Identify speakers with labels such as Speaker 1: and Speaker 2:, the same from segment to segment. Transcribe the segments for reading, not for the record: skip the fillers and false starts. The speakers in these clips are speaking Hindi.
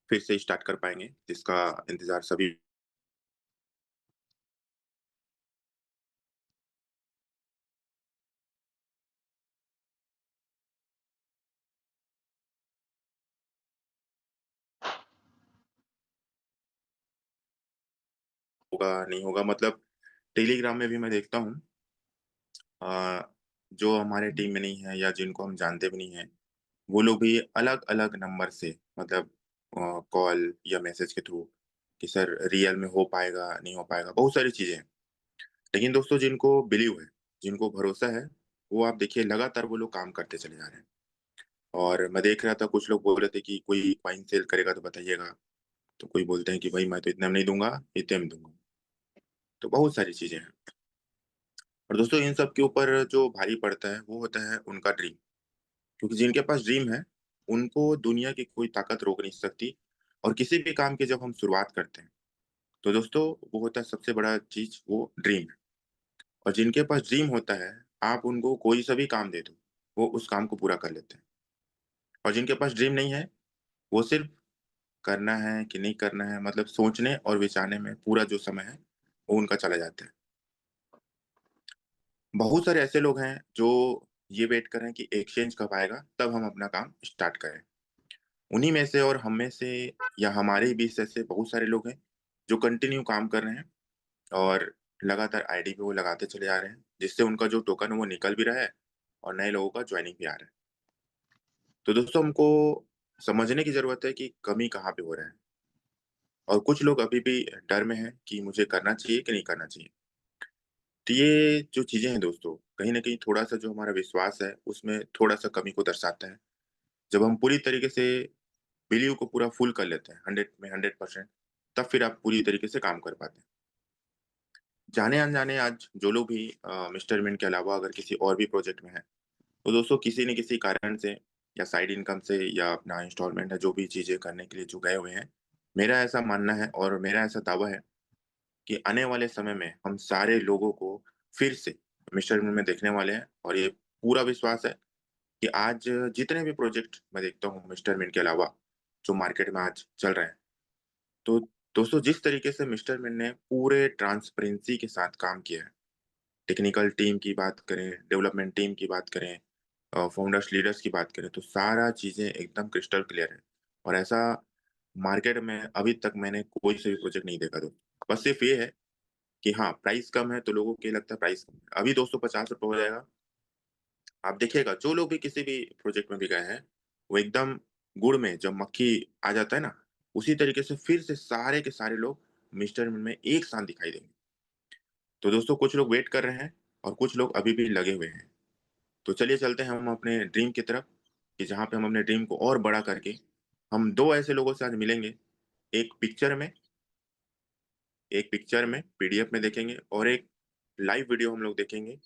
Speaker 1: फिर से स्टार्ट कर पाएँगे, जिसका इंतज़ार सभी होगा, नहीं होगा मतलब टेलीग्राम में भी मैं देखता हूँ जो हमारे टीम में नहीं है या जिनको हम जानते भी नहीं हैं, वो लोग भी अलग-अलग नंबर से मतलब कॉल या मैसेज के थ्रू कि सर रियल में हो पाएगा, नहीं हो पाएगा, बहुत सारी चीज़ें हैं। लेकिन दोस्तों जिनको बिलीव है, जिनको भरोसा है, वो आप देखिए लगातार वो लोग काम करते चले जा रहे हैं। और मैं देख रहा था कुछ लोग बोल रहे थे कि कोई कॉइन सेल करेगा तो बताइएगा, तो कोई बोलते हैं कि भाई मैं तो इतने में नहीं दूँगा, इतने में दूँगा। तो बहुत सारी चीज़ें हैं। और दोस्तों इन सब के ऊपर जो भारी पड़ता है, वो होता है उनका ड्रीम। क्योंकि जिनके पास ड्रीम है, उनको दुनिया की कोई ताकत रोक नहीं सकती और किसी भी काम की जब हम शुरुआत करते हैं, तो दोस्तों वो होता है सबसे बड़ा चीज़ वो ड्रीम है। और जिनके पास ड्रीम होता है, आप उनको कोई सा भी काम दे दो, वो उस काम को पूरा कर लेते हैं। और जिनके पास ड्रीम नहीं है, वो सिर्फ़ करना है कि नहीं करना है मतलब सोचने और विचारने में पूरा जो समय है, वो उनका चला जाता है। बहुत सारे ऐसे लोग हैं जो ये वेट कर रहे हैं कि एक्सचेंज कब आएगा, तब हम अपना काम स्टार्ट करें। उन्हीं में से और हम में से या हमारे ही बीच से ऐसे बहुत सारे लोग हैं, जो कंटिन्यू काम कर रहे हैं और लगातार आईडी पे वो लगाते चले जा रहे हैं, जिससे उनका जो टोकन है वो निकल भी रहा है और नए लोगों का जॉइनिंग भी आ रहा है। तो दोस्तों हमको समझने की ज़रूरत है कि कमी कहाँ पे हो रहा है और कुछ लोग अभी भी डर में हैं कि मुझे करना चाहिए कि नहीं करना चाहिए। तो ये जो चीज़ें हैं दोस्तों, कहीं न कहीं थोड़ा-सा जो हमारा विश्वास है, उसमें थोड़ा-सा कमी को दर्शाता है। जब हम पूरी तरीके से बिलीव को पूरा फुल कर लेते हैं 100 में 100% तब फिर आप पूरी तरीके से काम कर पाते हैं। जाने-अनजाने आज जो लोग भी मिस्टर मिंट के अलावा अगर किसी और भी प्रोजेक्ट में हैं, तो दोस्तों किसी न किसी कारण से या साइड इनकम से या अपना इंस्टॉलमेंट है जो भी चीज़ें करने के लिए जो गए हुए हैं, मेरा ऐसा मानना है और मेरा ऐसा दावा है कि आने वाले समय में हम सारे लोगों को फिर से मिस्टर मिंट में देखने वाले हैं और ये पूरा विश्वास है कि आज जितने भी प्रोजेक्ट मैं देखता हूँ मिस्टर मिंट के अलावा, जो मार्केट में आज चल रहे हैं, तो दोस्तों जिस तरीके से मिस्टर मिंट ने पूरे ट्रांसपेरेंसी के साथ काम किया है, टेक्निकल टीम की बात करें, डेवलपमेंट टीम की बात करें फाउंडर्स, लीडर्स की बात करें, तो सारा चीज़ें एकदम क्रिस्टल क्लियर है और ऐसा मार्केट में अभी तक मैंने कोई से भी प्रोजेक्ट नहीं देखा दोस्तों। बस सिर्फ ये है कि हाँ, प्राइस कम है तो लोगों को ये लगता है प्राइस कम है। अभी ₹250 हो जाएगा। आप देखिएगा जो लोग भी किसी भी प्रोजेक्ट में भी गए हैं, वो एकदम गुड़ में जब मक्खी आ जाता है ना, उसी तरीके से फिर से सारे के सारे लोग मिस्टर मिंट में एक साथ दिखाई देंगे। तो दोस्तों कुछ लोग वेट कर रहे हैं और कुछ लोग अभी भी लगे हुए हैं। तो चलिए चलते हैं हम अपने ड्रीम की तरफ कि जहाँ पे हम अपने ड्रीम को और बड़ा करके हम 2 ऐसे लोगों से आज मिलेंगे। एक पिक्चर में एक पिक्चर में पीडीएफ में देखेंगे और एक लाइव वीडियो हम लोग देखेंगे,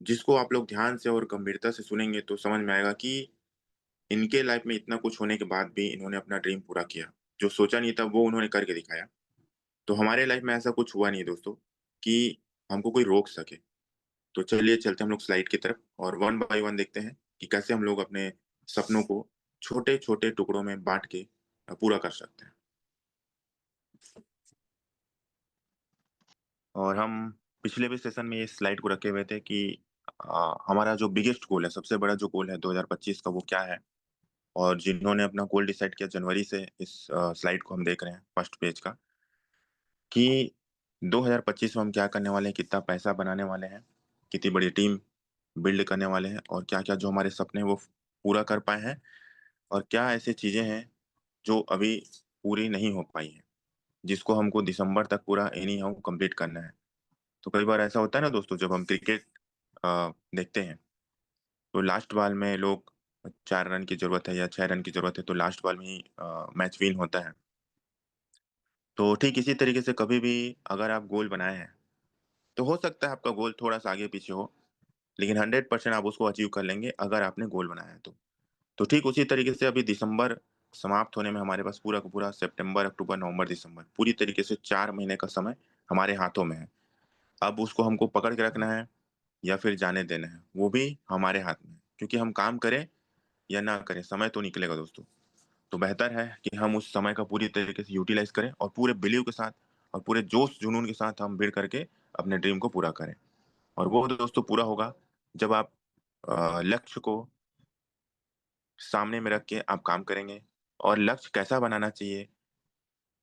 Speaker 1: जिसको आप लोग ध्यान से और गंभीरता से सुनेंगे तो समझ में आएगा कि इनके लाइफ में इतना कुछ होने के बाद भी इन्होंने अपना ड्रीम पूरा किया। जो सोचा नहीं था वो उन्होंने करके दिखाया। तो हमारे लाइफ में ऐसा कुछ हुआ नहीं है दोस्तों कि हमको कोई रोक सके। तो चलिए चलते हैं हम लोग स्लाइड की तरफ और वन बाय वन देखते हैं कि कैसे हम लोग अपने सपनों को छोटे-छोटे टुकड़ों में बाँट के पूरा कर सकते हैं। और हम पिछले भी सेशन में ये स्लाइड को रखे हुए थे कि हमारा जो बिगेस्ट गोल है, सबसे बड़ा जो गोल है 2025 का वो क्या है? और जिन्होंने अपना गोल डिसाइड किया जनवरी से इस स्लाइड को हम देख रहे हैं फर्स्ट पेज का कि 2025 में हम क्या करने वाले हैं, कितना पैसा बनाने वाले हैं, कितनी बड़ी टीम बिल्ड करने वाले हैं और क्या-क्या जो हमारे सपने हैं वो पूरा कर पाए हैं और क्या ऐसी चीज़ें हैं जो अभी पूरी नहीं हो पाई हैं, जिसको हमको दिसंबर तक पूरा एनी हाउ कंप्लीट करना है। तो कई बार ऐसा होता है ना दोस्तों जब हम क्रिकेट देखते हैं, तो लास्ट बॉल में लोग 4 रन की ज़रूरत है या 6 रन की ज़रूरत है तो लास्ट बॉल में ही मैच विन होता है। तो ठीक इसी तरीके से कभी भी अगर आप गोल बनाए हैं, तो हो सकता है आपका गोल थोड़ा-सा आगे-पीछे हो, लेकिन 100% आप उसको अचीव कर लेंगे अगर आपने गोल बनाया है तो। तो ठीक उसी तरीके से अभी दिसंबर समाप्त होने में हमारे पास पूरा का पूरा सितंबर, अक्टूबर, नवंबर, दिसंबर पूरी तरीके से 4 महीने का समय हमारे हाथों में है। अब उसको हमको पकड़ के रखना है या फिर जाने देना है, वो भी हमारे हाथ में है। क्योंकि हम काम करें या ना करें, समय तो निकलेगा दोस्तों। तो बेहतर है कि हम उस समय का पूरी तरीके से यूटिलाइज़ करें और पूरे बिलीव के साथ और पूरे जोश-जुनून के साथ हम भिड़ करके अपने ड्रीम को पूरा करें। और वो दोस्तों पूरा होगा जब आप लक्ष्य को सामने में रख के आप काम करेंगे। और लक्ष्य कैसा बनाना चाहिए,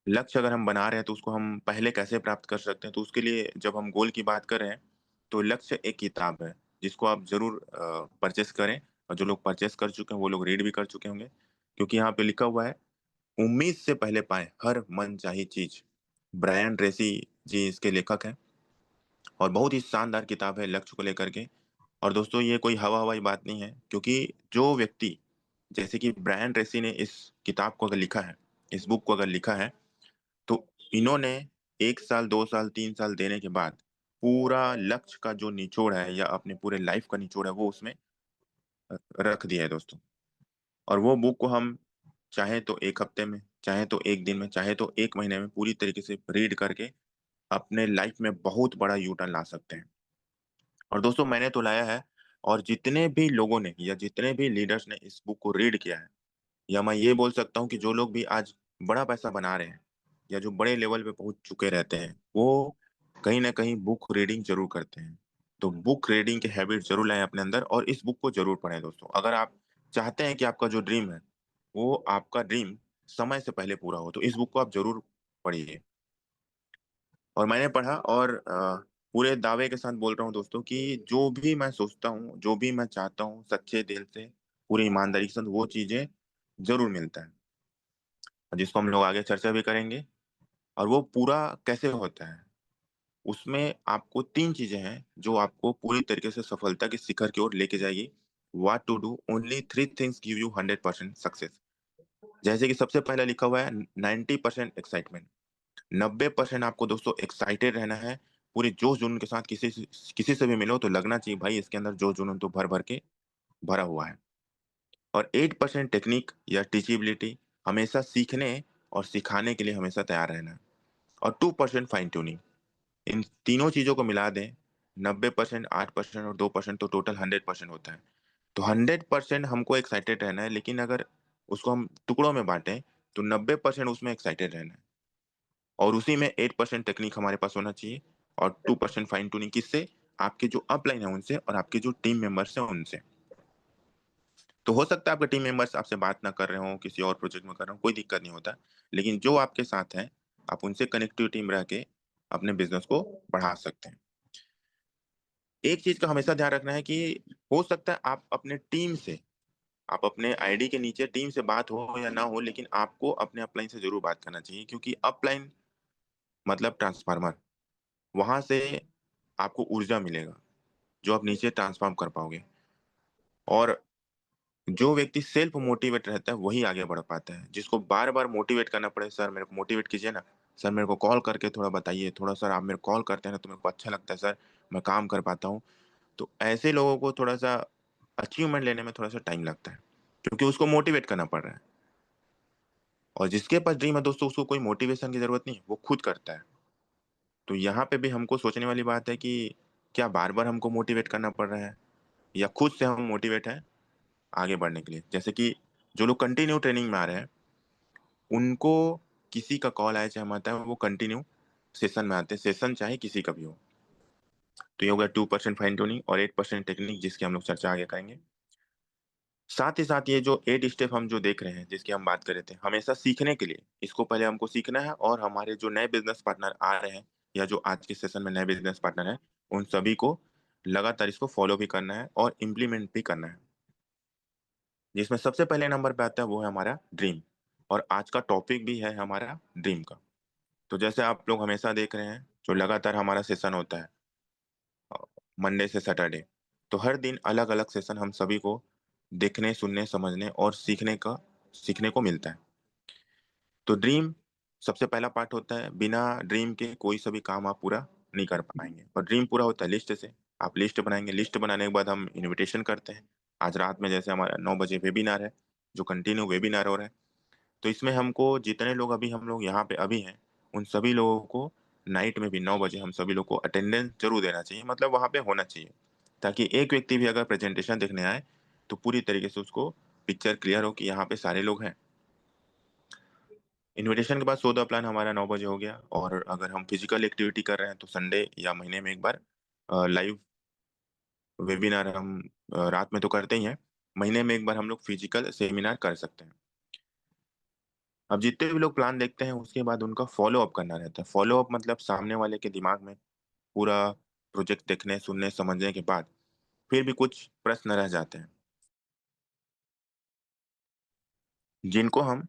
Speaker 1: लक्ष्य अगर हम बना रहे हैं तो उसको हम पहले कैसे प्राप्त कर सकते हैं, तो उसके लिए जब हम गोल की बात कर रहे हैं, तो लक्ष्य एक किताब है, जिसको आप ज़रूर परचेज़ करें। और जो लोग परचेज़ कर चुके हैं, वो लोग रीड भी कर चुके होंगे। क्योंकि यहाँ पे लिखा हुआ है, उम्मीद से पहले पाएँ हर मनचाही चीज़। ब्रायन ट्रेसी जी इसके लेखक हैं और बहुत ही शानदार किताब है लक्ष्य को लेकर के। और दोस्तों ये कोई हवा-हवाई बात नहीं है, क्योंकि जो व्यक्ति जैसे कि ब्रायन ट्रेसी ने इस किताब को अगर लिखा है, इस बुक को अगर लिखा है, तो इन्होंने 1 साल, 2 साल, 3 साल देने के बाद पूरा लक्ष्य का जो निचोड़ है या अपने पूरे लाइफ़ का निचोड़ है, वो उसमें रख दिया है दोस्तों। और वो बुक को हम चाहे तो 1 हफ्ते में, चाहे तो 1 दिन में, चाहे तो 1 महीने में पूरी तरीके से रीड करके अपने लाइफ़ में बहुत बड़ा यू टर्न ला सकते हैं। और दोस्तों मैंने तो लाया है। और जितने भी लोगों ने या जितने भी लीडर्स ने इस बुक को रीड किया है, या मैं ये बोल सकता हूँ कि जो लोग भी आज बड़ा पैसा बना रहे हैं या जो बड़े लेवल पे पहुँच चुके रहते हैं, वो कहीं न कहीं बुक रीडिंग ज़रूर करते हैं। तो बुक रीडिंग की हैबिट ज़रूर लाएँ अपने अंदर और इस बुक को ज़रूर पढ़ें दोस्तों। अगर आप चाहते हैं कि आपका जो ड्रीम है, वो आपका ड्रीम समय से पहले पूरा हो, तो इस बुक को आप ज़रूर पढ़िए। और मैंने पढ़ा और पूरे दावे के साथ बोल रहा हूँ दोस्तों कि जो भी मैं सोचता हूँ, जो भी मैं चाहता हूँ सच्चे दिल से, पूरी ईमानदारी के साथ वो चीज़ें ज़रूर मिलता है। जिसको हम लोग आगे चर्चा भी करेंगे। और वो पूरा कैसे होता है, उसमें आपको 3 चीज़ें हैं जो आपको पूरी तरीके से सफलता के शिखर की ओर लेके जाएगी। What to do, only 3 things give you 100% success. जैसे कि सबसे पहला लिखा हुआ है 90% एक्साइटमेंट। 90% आपको दोस्तों एक्साइटेड रहना है, पूरे जोश-जुनून के साथ किसी से भी मिलो तो लगना चाहिए भाई इसके अंदर जोश-जुनून तो भर-भर के भरा हुआ है। और 8% टेक्निक या टीचिबिलिटी, हमेशा सीखने और सिखाने के लिए हमेशा तैयार रहना है। और 2% फाइन ट्यूनिंग, इन तीनों चीज़ों को मिला दें, 90%, 8% और 2% तो टोटल 100% होता है। तो 100% हमको एक्साइटेड रहना है, लेकिन अगर उसको हम टुकड़ों में बाँटें, तो 90% उसमें एक्साइटेड रहना है। और उसी में 8% टेक्निक हमारे पास होना चाहिए और 2% फाइन ट्यूनिंग, किससे? आपके जो अपलाइन है उनसे और आपके जो टीम मेंबर्स हैं उनसे। तो हो सकता है आपके टीम मेंबर्स आपसे बात ना कर रहे हों, किसी और प्रोजेक्ट में कर रहे हों, कोई दिक्कत नहीं होता। लेकिन जो आपके साथ हैं, आप उनसे कनेक्टिविटी में रह के अपने बिज़नेस को बढ़ा सकते हैं। एक चीज़ का हमेशा ध्यान रखना है कि हो सकता है आप अपने टीम से, आप अपने आईडी के नीचे टीम से बात हो या ना हो, लेकिन आपको अपने अपलाइन से ज़रूर बात करना चाहिए, क्योंकि अपलाइन मतलब ट्रांसफ़ार्मर। वहाँ से आपको ऊर्जा मिलेगा, जो आप नीचे ट्रांसफ़ॉर्म कर पाओगे। और जो व्यक्ति सेल्फ मोटिवेट रहता है, वही आगे बढ़ पाता है। जिसको बार-बार मोटिवेट करना पड़े, "सर मेरे को मोटिवेट कीजिए ना, सर मेरे को कॉल करके थोड़ा बताइए, थोड़ा सर आप मेरे को कॉल करते हैं ना तो मेरे को अच्छा लगता है सर, मैं काम कर पाता हूँ।" तो ऐसे लोगों को थोड़ा-सा अचीवमेंट लेने में थोड़ा-सा टाइम लगता है, क्योंकि उसको मोटिवेट करना पड़ रहा है। और जिसके पास ड्रीम है दोस्तों, उसको कोई मोटिवेशन की ज़रूरत नहीं है, वो खुद करता है। तो यहाँ पे भी हमको सोचने वाली बात है कि क्या बार-बार हमको मोटिवेट करना पड़ रहा है या खुद से हम मोटिवेट हैं आगे बढ़ने के लिए? जैसे कि जो लोग कंटिन्यू ट्रेनिंग में आ रहे हैं, उनको किसी का कॉल आए चाहे मत आए, वो कंटिन्यू सेशन में आते हैं, सेशन चाहे किसी का भी हो। तो ये हो गया 2% फाइन ट्यूनिंग और 8% टेक्निक, जिसकी हम लोग चर्चा आगे करेंगे। साथ ही साथ ये जो 8 स्टेप हम जो देख रहे हैं, जिसकी हम बात कर रहे थे, हमेशा सीखने के लिए, इसको पहले हमको सीखना है और हमारे जो नए बिज़नेस पार्टनर आ रहे हैं या जो आज के सेशन में नए बिज़नेस पार्टनर हैं, उन सभी को लगातार इसको फॉलो भी करना है और इम्प्लीमेंट भी करना है। जिसमें सबसे पहले नंबर पे आता है वो है हमारा ड्रीम। और आज का टॉपिक भी है हमारा ड्रीम का। तो जैसे आप लोग हमेशा देख रहे हैं, जो लगातार हमारा सेशन होता है मंडे से सैटरडे, तो हर दिन अलग-अलग सेशन हम सभी को देखने, सुनने, समझने और सीखने को मिलता है। तो ड्रीम सबसे पहला पार्ट होता है, बिना ड्रीम के कोई सा भी काम आप पूरा नहीं कर पाएँगे। और ड्रीम पूरा होता है लिस्ट से। आप लिस्ट बनाएँगे, लिस्ट बनाने के बाद हम इन्विटेशन करते हैं। आज रात में जैसे हमारा 9 बजे वेबिनार है, जो कंटिन्यू वेबिनार हो रहा है। तो इसमें हमको जितने लोग अभी हम लोग यहाँ पे अभी हैं, उन सभी लोगों को नाइट में भी 9 बजे हम सभी लोग को अटेंडेंस ज़रूर देना चाहिए, मतलब वहाँ पे होना चाहिए। ताकि एक व्यक्ति भी अगर प्रेज़ेंटेशन देखने आए, तो पूरी तरीके से उसको पिक्चर क्लियर हो कि यहाँ पे सारे लोग हैं। इन्विटेशन के बाद सो द प्लान हमारा 9 बजे हो गया, और अगर हम फिजिकल एक्टिविटी कर रहे हैं तो संडे या महीने में एक बार लाइव वेबिनार हम रात में तो करते ही हैं, महीने में एक बार हम लोग फिजिकल सेमिनार कर सकते हैं। अब जितने भी लोग प्लान देखते हैं उसके बाद उनका फॉलो अप करना रहता है। फॉलो अप मतलब सामने वाले के दिमाग में पूरा प्रोजेक्ट देखने, सुनने, समझने के बाद फिर भी कुछ प्रश्न रह जाते हैं, जिनको हम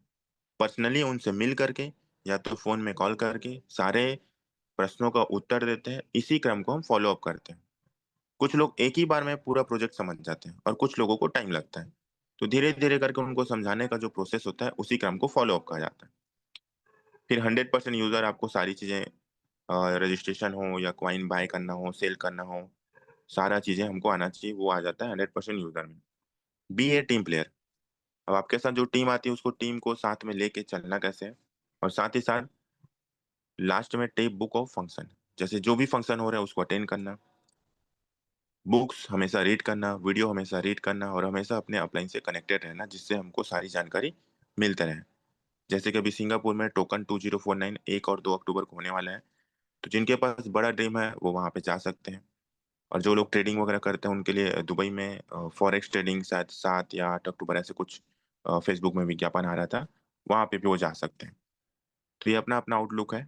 Speaker 1: पर्सनली उनसे मिल करके या तो फ़ोन में कॉल करके सारे प्रश्नों का उत्तर देते हैं। इसी क्रम को हम फ़ॉलो अप करते हैं। कुछ लोग एक ही बार में पूरा प्रोजेक्ट समझ जाते हैं और कुछ लोगों को टाइम लगता है। तो धीरे-धीरे करके उनको समझाने का जो प्रोसेस होता है, उसी क्रम को फ़ॉलो अप कहा जाता है। फिर 100% यूज़र आपको सारी चीज़ें रजिस्ट्रेशन हो या कॉइन बाय करना हो, सेल करना हो, सारा चीज़ें हमको आना चाहिए, वो आ जाता है 100% यूज़र में। बी ए टीम प्लेयर। अब आपके साथ जो टीम आती है उसको टीम को साथ में लेके चलना कैसे है, और साथ ही साथ लास्ट में टेप बुक ऑफ फंक्शन, जैसे जो भी फंक्शन हो रहा है उसको अटेंड करना, बुक्स हमेशा रीड करना, वीडियो हमेशा रीड करना, और हमेशा अपने अपलाइन से कनेक्टेड रहना जिससे हमको सारी जानकारी मिलते रहे। जैसे कि अभी सिंगापुर में टोकन 2049 1 और 2 अक्टूबर को होने वाला है, तो जिनके पास बड़ा ड्रीम है वो वहाँ पे जा सकते हैं। और जो लोग ट्रेडिंग वगैरह करते हैं उनके लिए दुबई में फॉरेक्स ट्रेडिंग शायद 7 या 8 अक्टूबर ऐसे कुछ फेसबुक में विज्ञापन आ रहा था, वहाँ पे भी वो जा सकते हैं। तो ये अपना-अपना आउटलुक है।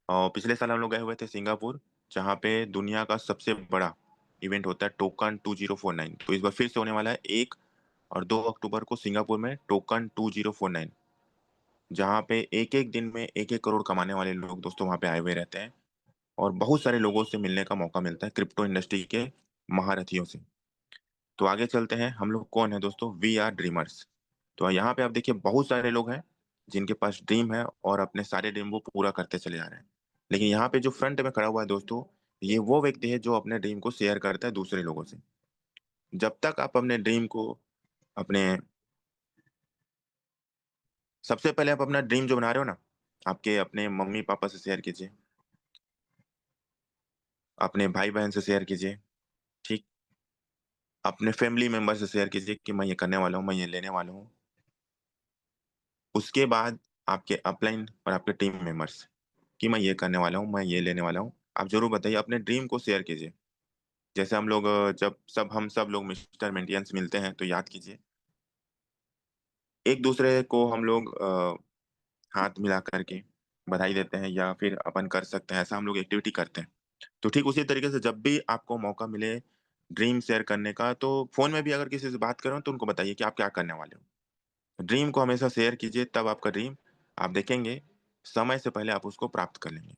Speaker 1: और पिछले साल हम लोग गए हुए थे सिंगापुर, जहाँ पे दुनिया का सबसे बड़ा इवेंट होता है टोकन 2049। तो इस बार फिर से होने वाला है 1 और 2 अक्टूबर को सिंगापुर में टोकन 2049, जहाँ पे एक-एक दिन में 1-1 करोड़ कमाने वाले लोग दोस्तों वहाँ पे आए हुए रहते हैं, और बहुत सारे लोगों से मिलने का मौका मिलता है क्रिप्टो इंडस्ट्री के महारथियों से। तो आगे चलते हैं, हम लोग कौन है दोस्तों? We are dreamers. तो यहाँ पे आप देखिए बहुत सारे लोग हैं जिनके पास ड्रीम है और अपने सारे ड्रीम वो पूरा करते चले जा रहे हैं। लेकिन यहाँ पे जो फ्रंट में खड़ा हुआ है दोस्तों, ये वो व्यक्ति है जो अपने ड्रीम को शेयर करता है दूसरे लोगों से। जब तक आप अपने ड्रीम को अपने सबसे पहले आप अपना ड्रीम जो बना रहे हो ना, आपके अपने मम्मी-पापा से शेयर कीजिए, अपने भाई-बहन से शेयर कीजिए, ठीक? अपने फैमिली मेंबर से शेयर कीजिए कि मैं ये करने वाला हूँ, मैं ये लेने वाला हूँ। उसके बाद आपके अपलाइन और आपके टीम मेंबर्स कि मैं ये करने वाला हूँ, मैं ये लेने वाला हूँ। आप ज़रूर बताइए, अपने ड्रीम को शेयर कीजिए। जैसे हम लोग जब हम सब लोग मिस्टर मेंटियंस मिलते हैं तो याद कीजिए, एक-दूसरे को हम लोग हाथ मिला कर के बधाई देते हैं या फिर अपन कर सकते हैं, ऐसा हम लोग एक्टिविटी करते हैं। तो ठीक उसी तरीके से जब भी आपको मौका मिले ड्रीम शेयर करने का, तो फ़ोन में भी अगर किसी से बात कर रहे हो तो उनको बताइए कि आप क्या करने वाले हो। ड्रीम को हमेशा शेयर कीजिए, तब आपका ड्रीम आप देखेंगे समय से पहले आप उसको प्राप्त कर लेंगे।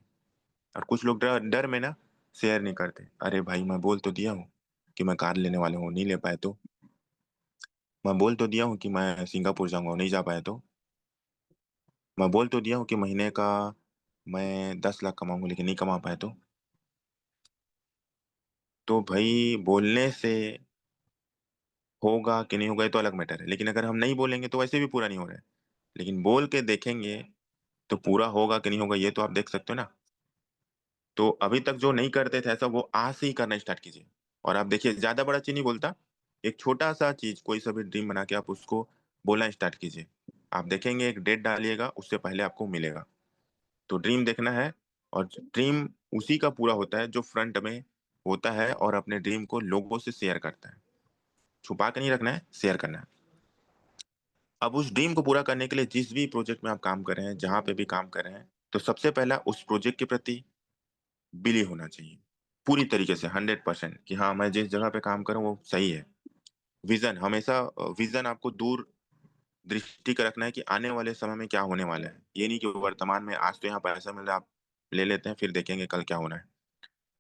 Speaker 1: और कुछ लोग डर डर में ना शेयर नहीं करते। अरे भाई, मैं बोल तो दिया हूँ कि मैं कार लेने वाला हूँ, नहीं ले पाए तो? मैं बोल तो दिया हूँ कि मैं सिंगापुर जाऊँगा, नहीं जा पाए तो? मैं बोल तो दिया हूँ कि महीने का मैं 10 लाख कमाऊँगा, लेकिन नहीं कमा पाए तो? तो भई, बोलने से होगा कि नहीं होगा ये तो अलग मैटर है, लेकिन अगर हम नहीं बोलेंगे तो वैसे भी पूरा नहीं हो रहा है। लेकिन बोल के देखेंगे तो पूरा होगा कि नहीं होगा ये तो आप देख सकते हो ना। तो अभी तक जो नहीं करते थे ऐसा, वो आज से ही करना स्टार्ट कीजिए। और आप देखिए, ज़्यादा बड़ा चीज़ नहीं बोलता, एक छोटा-सा चीज़ कोई सा भी ड्रीम बना के आप उसको बोलना स्टार्ट कीजिए। आप देखेंगे एक डेट डालिएगा, उससे पहले आपको मिलेगा। तो ड्रीम देखना है, और ड्रीम उसी का पूरा होता है जो फ्रंट में होता है और अपने ड्रीम को लोगों से शेयर करता है। छुपा के नहीं रखना है, शेयर करना है। अब उस ड्रीम को पूरा करने के लिए जिस भी प्रोजेक्ट में आप काम कर रहे हैं, जहाँ पे भी काम कर रहे हैं, तो सबसे पहला उस प्रोजेक्ट के प्रति बिलीव होना चाहिए। पूरी तरीके से 100% कि हाँ, मैं जिस जगह पे काम कर रहा हूँ वो सही है। विज़न हमेशा विज़न आपको दूर दृष्टि का रखना है कि आने वाले समय में क्या होने वाला है। ये नहीं कि वर्तमान में आज तो यहाँ पैसा मिल रहा है, आप ले लेते हैं, फिर देखेंगे कल क्या होना है।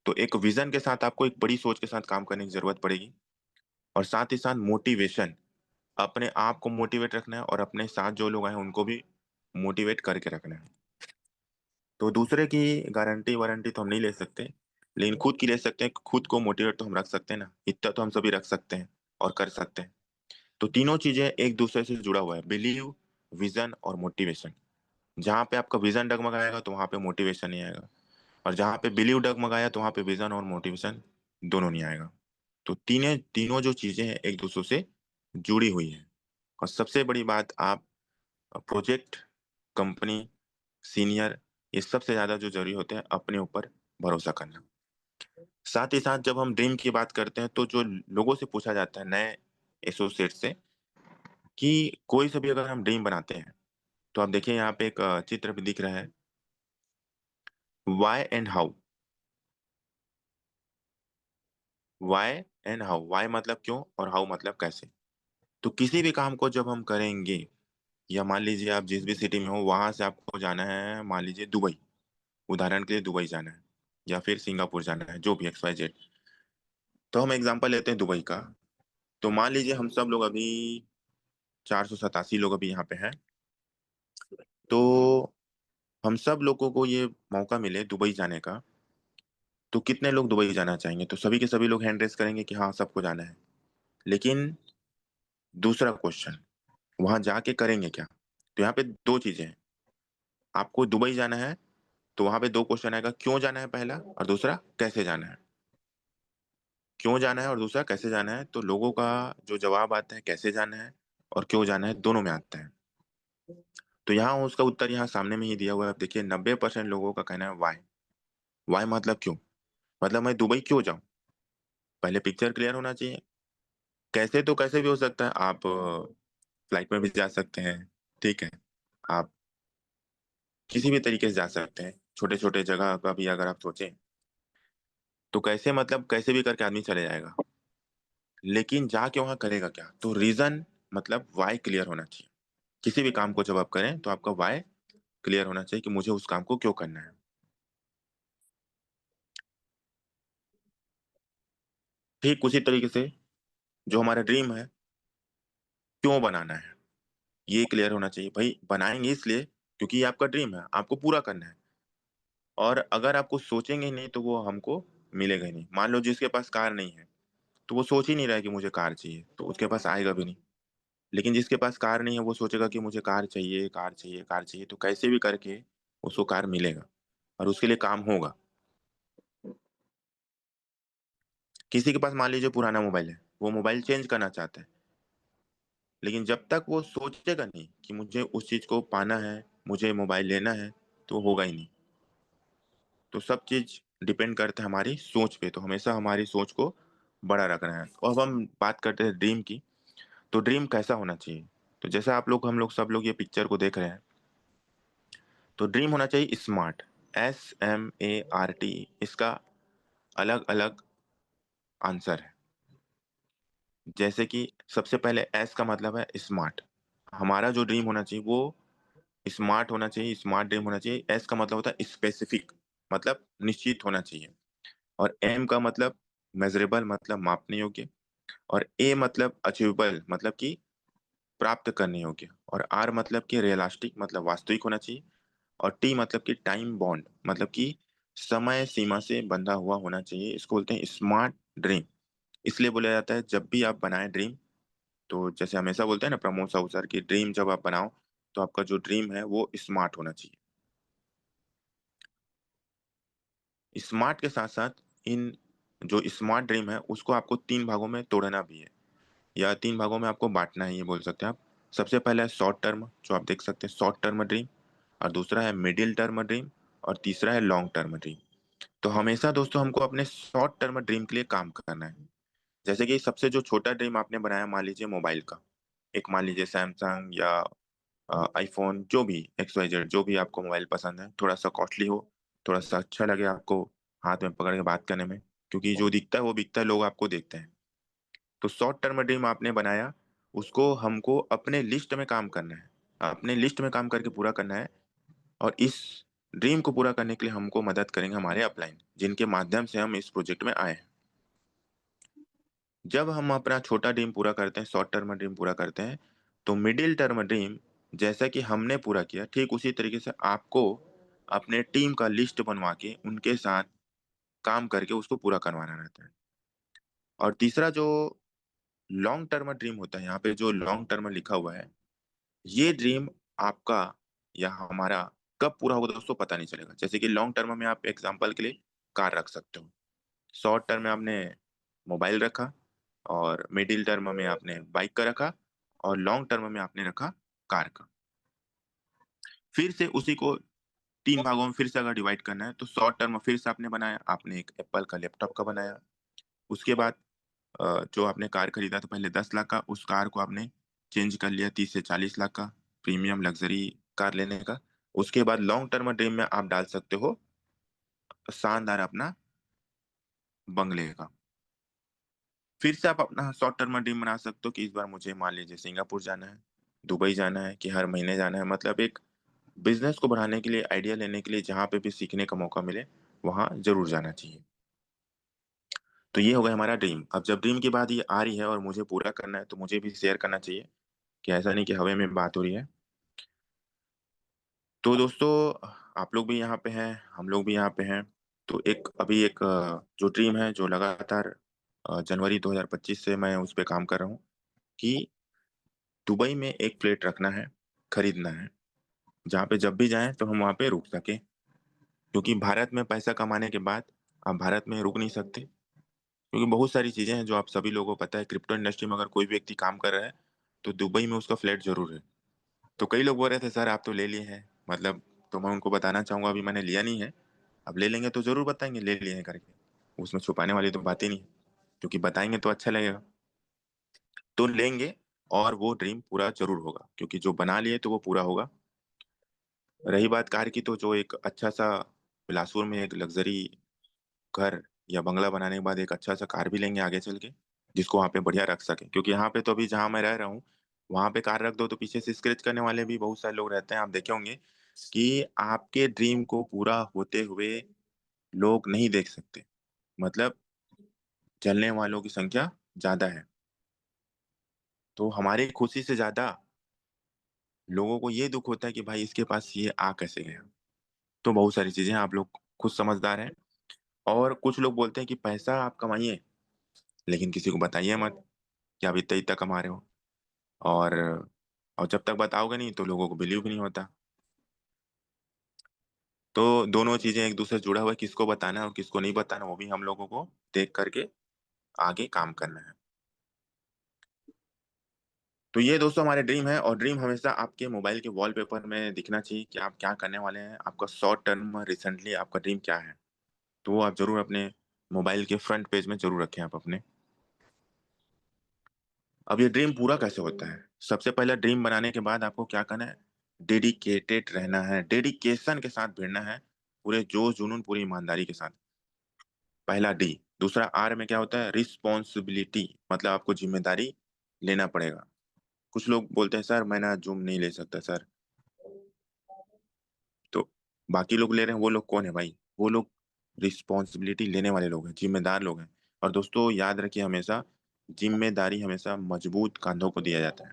Speaker 1: तो एक विज़न के साथ आपको एक बड़ी सोच के साथ काम करने की ज़रूरत पड़ेगी, और साथ ही साथ मोटिवेशन, अपने आप को मोटिवेट रखना है और अपने साथ जो लोग आए हैं उनको भी मोटिवेट करके रखना है। तो दूसरे की गारंटी-वारंटी तो हम नहीं ले सकते, लेकिन खुद की ले सकते हैं, खुद को मोटिवेट तो हम रख सकते हैं ना, इतना तो हम सभी रख सकते हैं और कर सकते हैं। तो तीनों चीज़ें एक-दूसरे से जुड़ा हुआ है, बिलीव, विज़न और मोटिवेशन। जहाँ पे आपका विज़न डगमगाएगा तो वहाँ पे मोटिवेशन नहीं आएगा, और जहाँ पे बिलीव डगमगाया तो वहाँ पे विज़न और मोटिवेशन दोनों नहीं आएगा। तो तीनों जो चीज़ें हैं एक-दूसरे से जुड़ी हुई हैं, और सबसे बड़ी बात, आप प्रोजेक्ट कंपनी, सीनियर, ये सबसे ज़्यादा जो ज़रूरी होते हैं अपने ऊपर भरोसा करना। साथ ही साथ जब हम ड्रीम की बात करते हैं तो जो लोगों से पूछा जाता है नए एसोसिएट से कि कोई सा भी अगर हम ड्रीम बनाते हैं, तो आप देखिए यहाँ पे एक चित्र भी दिख रहा है, why and how. Why and how, why मतलब क्यों और हाउ मतलब कैसे। तो किसी भी काम को जब हम करेंगे या मान लीजिए आप जिस भी सिटी में हो वहां से आपको जाना है, मान लीजिए दुबई, उदाहरण के लिए दुबई जाना है या फिर सिंगापुर जाना है, जो भी एक्स वाई जेड। तो हम एग्जांपल लेते हैं दुबई का। तो मान लीजिए हम सब लोग अभी 487 लोग अभी यहाँ पे हैं। तो हम सब लोगों को ये मौका मिले दुबई जाने का, तो कितने लोग दुबई जाना चाहेंगे? तो सभी के सभी लोग हैंड रेस करेंगे कि हाँ सबको जाना है। लेकिन दूसरा क्वेश्चन, वहां जाके करेंगे क्या? तो यहाँ पे दो चीजें हैं। आपको दुबई जाना है तो वहां पे दो क्वेश्चन आएगा, क्यों जाना है पहला, और दूसरा कैसे जाना है। क्यों जाना है और दूसरा कैसे जाना है, तो लोगों का जो जवाब आता है कैसे जाना है और क्यों जाना है दोनों में आता है। तो यहाँ उसका उत्तर यहाँ सामने में ही दिया हुआ है। आप देखिए 90% लोगों का कहना है वाई। वाई मतलब क्यों, मतलब मैं दुबई क्यों जाऊं। पहले पिक्चर क्लियर होना चाहिए। कैसे तो कैसे भी हो सकता है, आप फ्लाइट में भी जा सकते हैं, ठीक है। आप किसी भी तरीके से जा सकते हैं, छोटे छोटे जगह का भी अगर आप सोचें तो कैसे मतलब कैसे भी करके आदमी चले जाएगा। लेकिन जाके वहां करेगा क्या, तो रीजन मतलब वाई क्लियर होना चाहिए। किसी भी काम को जब आप करें तो आपका वाई क्लियर होना चाहिए कि मुझे उस काम को क्यों करना है। ठीक उसी तरीके से जो हमारा ड्रीम है, क्यों बनाना है, ये क्लियर होना चाहिए। भाई बनाएंगे इसलिए क्योंकि ये आपका ड्रीम है, आपको पूरा करना है। और अगर आपको सोचेंगे ही नहीं तो वो हमको मिलेगा ही नहीं। मान लो जिसके पास कार नहीं है तो वो सोच ही नहीं रहा है कि मुझे कार चाहिए, तो उसके पास आएगा भी नहीं। लेकिन जिसके पास कार नहीं है वो सोचेगा कि मुझे कार चाहिए, कार चाहिए, कार चाहिए, तो कैसे भी करके उसको कार मिलेगा और उसके लिए काम होगा। किसी के पास मान लीजिए पुराना मोबाइल है, वो मोबाइल चेंज करना चाहता है, लेकिन जब तक वो सोचेगा नहीं कि मुझे उस चीज को पाना है, मुझे मोबाइल लेना है, तो होगा ही नहीं। तो सब चीज डिपेंड करता है हमारी सोच पे। तो हमेशा हमारी सोच को बड़ा रखना है। और अब हम बात करते हैं ड्रीम की। तो ड्रीम कैसा होना चाहिए? तो जैसा आप लोग हम लोग सब लोग ये पिक्चर को देख रहे हैं, तो ड्रीम होना चाहिए स्मार्ट। SMART, इसका अलग अलग आंसर है। जैसे कि सबसे पहले एस का मतलब है स्मार्ट। हमारा जो ड्रीम होना चाहिए वो स्मार्ट होना चाहिए, स्मार्ट ड्रीम होना चाहिए। एस का मतलब होता है स्पेसिफिक, मतलब निश्चित होना चाहिए। और एम का मतलब मेजरेबल, मतलब मापने योग्य। और ए मतलब अचीवेबल, मतलब कि प्राप्त करने योग्य। और आर मतलब कि रियलिस्टिक, मतलब वास्तविक होना चाहिए। और टी मतलब कि टाइम बॉन्ड, मतलब कि समय सीमा से बंधा हुआ होना चाहिए। इसको बोलते हैं स्मार्ट ड्रीम। इसलिए बोला जाता है जब भी आप बनाए ड्रीम, तो जैसे हमेशा बोलते हैं ना प्रमोद साहू सर की, ड्रीम जब आप बनाओ तो आपका जो ड्रीम है वो स्मार्ट होना चाहिए। स्मार्ट के साथ साथ इन जो स्मार्ट ड्रीम है उसको आपको तीन भागों में तोड़ना भी है, या तीन भागों में आपको बांटना है, ये बोल सकते हैं आप। सबसे पहला है शॉर्ट टर्म, जो आप देख सकते हैं शॉर्ट टर्म ड्रीम। और दूसरा है मिडिल टर्म ड्रीम। और तीसरा है लॉन्ग टर्म ड्रीम। तो हमेशा दोस्तों हमको अपने शॉर्ट टर्म ड्रीम के लिए काम करना है। जैसे कि सबसे जो छोटा ड्रीम आपने बनाया, मान लीजिए मोबाइल का, एक मान लीजिए सैमसंग या आईफोन, जो भी XYZ, जो भी आपको मोबाइल पसंद है, थोड़ा सा कॉस्टली हो, थोड़ा सा अच्छा लगे आपको हाथ में पकड़ के बात करने में, क्योंकि जो दिखता है वो बिकता है, लोग आपको देखते हैं। तो शॉर्ट टर्म ड्रीम आपने बनाया, उसको हमको अपने लिस्ट में काम करना है, अपने लिस्ट में काम करके पूरा करना है। और इस ड्रीम को पूरा करने के लिए हमको मदद करेंगे हमारे अपलाइन, जिनके माध्यम से हम इस प्रोजेक्ट में आए हैं। जब हम अपना छोटा ड्रीम पूरा करते हैं, शॉर्ट टर्म ड्रीम पूरा करते हैं, तो मिडिल टर्म ड्रीम जैसा कि हमने पूरा किया, ठीक उसी तरीके से आपको अपने टीम का लिस्ट बनवा के उनके साथ काम करके उसको पूरा करवाना रहता है। और तीसरा जो लॉन्ग टर्म ड्रीम होता है, यहाँ पे जो लॉन्ग टर्म लिखा हुआ है, ये ड्रीम आपका या हमारा कब पूरा होगा दोस्तों पता नहीं चलेगा। जैसे कि लॉन्ग टर्म में आप एग्जांपल के लिए कार रख सकते हो, शॉर्ट टर्म में आपने मोबाइल रखा, और मिडिल टर्म में आपने बाइक का रखा, और लॉन्ग टर्म में आपने रखा कार का। फिर से उसी को 3 भागों में फिर से अगर डिवाइड करना है, तो शॉर्ट टर्म फिर से आपने बनाया, आपने एक एप्पल का लैपटॉप का बनाया। उसके बाद जो आपने कार खरीदा था पहले 10 लाख का, उस कार को आपने चेंज कर लिया 30 से 40 लाख का, प्रीमियम लग्ज़री कार लेने का। उसके बाद लॉन्ग टर्म ड्रीम में आप डाल सकते हो शानदार अपना बंगले का। फिर से आप अपना शॉर्ट टर्म ड्रीम बना सकते हो कि इस बार मुझे मान लीजिए सिंगापुर जाना है, दुबई जाना है, कि हर महीने जाना है। मतलब एक बिज़नेस को बढ़ाने के लिए, आइडिया लेने के लिए जहाँ पे भी सीखने का मौका मिले, वहाँ ज़रूर जाना चाहिए। तो ये हो गया हमारा ड्रीम। अब जब ड्रीम की बात ये आ रही है और मुझे पूरा करना है, तो मुझे भी शेयर करना चाहिए, कि ऐसा नहीं कि हवा में बात हो रही है। तो दोस्तों, आप लोग भी यहाँ पे हैं, हम लोग भी यहाँ पे हैं। तो एक अभी एक जो ड्रीम है, जो लगातार जनवरी 2025 से मैं उस पे काम कर रहा हूँ, कि दुबई में एक फ्लैट रखना है, खरीदना है, जहाँ पे जब भी जाएँ तो हम वहाँ पे रुक सकें। क्योंकि भारत में पैसा कमाने के बाद आप भारत में रुक नहीं सकते, क्योंकि बहुत सारी चीज़ें हैं जो आप सभी लोगों को पता है। क्रिप्टो इंडस्ट्री में अगर कोई व्यक्ति काम कर रहा है, तो दुबई में उसका फ्लैट ज़रूर है। तो कई लोग बोल रहे थे, सर आप तो ले लिए हैं, मतलब, तो मैं उनको बताना चाहूँगा, अभी मैंने लिया नहीं है। अब ले लेंगे तो ज़रूर बताएँगे ले लिए हैं करके। उसमें छुपाने वाली तो बात ही नहीं है, क्योंकि बताएँगे तो अच्छा लगेगा। तो लेंगे, और वो ड्रीम पूरा ज़रूर होगा, क्योंकि जो बना लिए तो वो पूरा होगा। रही बात कार की, तो जो एक अच्छा-सा बिलासपुर में एक लग्ज़री घर या बंगला बनाने के बाद एक अच्छा-सा कार भी लेंगे आगे चल के, जिसको वहाँ पे बढ़िया रख सकें। क्योंकि यहाँ पे तो अभी जहाँ मैं रह रहा हूँ, वहाँ पे कार रख दो तो पीछे से स्क्रैच करने वाले भी बहुत सारे लोग रहते हैं। आप देखे होंगे कि आपके ड्रीम को पूरा होते हुए लोग नहीं देख सकते। मतलब जलने वालों की संख्या ज़्यादा है। तो हमारी खुशी से ज़्यादा लोगों को ये दुःख होता है कि भाई इसके पास ये आ कैसे गया? तो बहुत सारी चीज़ें हैं, आप लोग खुद समझदार हैं। और कुछ लोग बोलते हैं कि पैसा आप कमाइए, लेकिन किसी को बताइए मत कि आप इतना-इतना कमा रहे हो। और जब तक बताओगे नहीं तो लोगों को बिलीव भी नहीं होता। तो दोनों चीज़ें एक-दूसरे से जुड़ा हुआ है, किसको बताना है और किसको नहीं बताना, वो भी हम लोगों को देख कर के आगे काम करना है। तो ये दोस्तों हमारे ड्रीम है, और ड्रीम हमेशा आपके मोबाइल के वॉलपेपर में दिखना चाहिए कि आप क्या करने वाले हैं, आपका शॉर्ट टर्म रिसेंटली आपका ड्रीम क्या है। तो वो आप ज़रूर अपने मोबाइल के फ्रंट पेज में ज़रूर रखें आप अपने। अब ये ड्रीम पूरा कैसे होता है? सबसे पहले ड्रीम बनाने के बाद आपको क्या करना है? डेडिकेटेड रहना है, डेडिकेशन के साथ भिड़ना है, पूरे जोश-जुनून, पूरी ईमानदारी के साथ। पहला डी। दूसरा आर में क्या होता है? रिस्पॉन्सिबिलिटी, मतलब आपको ज़िम्मेदारी लेना पड़ेगा। कुछ लोग बोलते हैं, सर मैं ना ज़ूम नहीं ले सकता सर। तो बाकी लोग ले रहे हैं, वो लोग कौन है भाई? वो लोग रिस्पॉन्सिबिलिटी लेने वाले लोग हैं, ज़िम्मेदार लोग हैं। और दोस्तों याद रखिए हमेशा, ज़िम्मेदारी हमेशा मजबूत काँधों को दिया जाता है।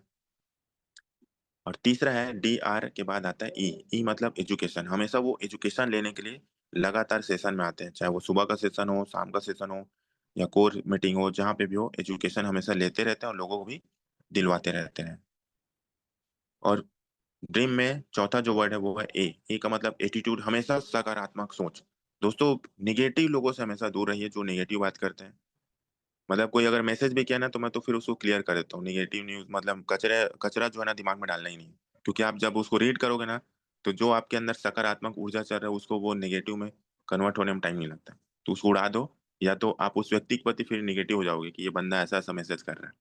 Speaker 1: और तीसरा है डीआर के बाद आता है ई। ई मतलब एजुकेशन। हमेशा वो एजुकेशन लेने के लिए लगातार सेशन में आते हैं, चाहे वो सुबह का सेशन हो, शाम का सेशन हो, या कोर मीटिंग हो, जहाँ पे भी हो, एजुकेशन हमेशा लेते रहते हैं और लोगों को भी दिलवाते रहते हैं। और ड्रीम में चौथा जो वर्ड है वो है ए। ए का मतलब एटीट्यूड, हमेशा सकारात्मक सोच। दोस्तों नेगेटिव लोगों से हमेशा दूर रहिए, जो नेगेटिव बात करते हैं। मतलब कोई अगर मैसेज भी किया ना, तो मैं तो फिर उसको क्लियर कर देता हूँ। नेगेटिव न्यूज़ मतलब कचरे कचरा जो है ना, दिमाग में डालना ही नहीं। क्योंकि आप जब उसको रीड करोगे ना, तो जो आपके अंदर सकारात्मक ऊर्जा चल रहा है, उसको वो नेगेटिव में कन्वर्ट होने में टाइम नहीं लगता। तो उसको उड़ा दो, या तो आप उस व्यक्ति के प्रति फिर नेगेटिव हो जाओगे कि ये बंदा ऐसा-ऐसा मैसेज कर रहा है।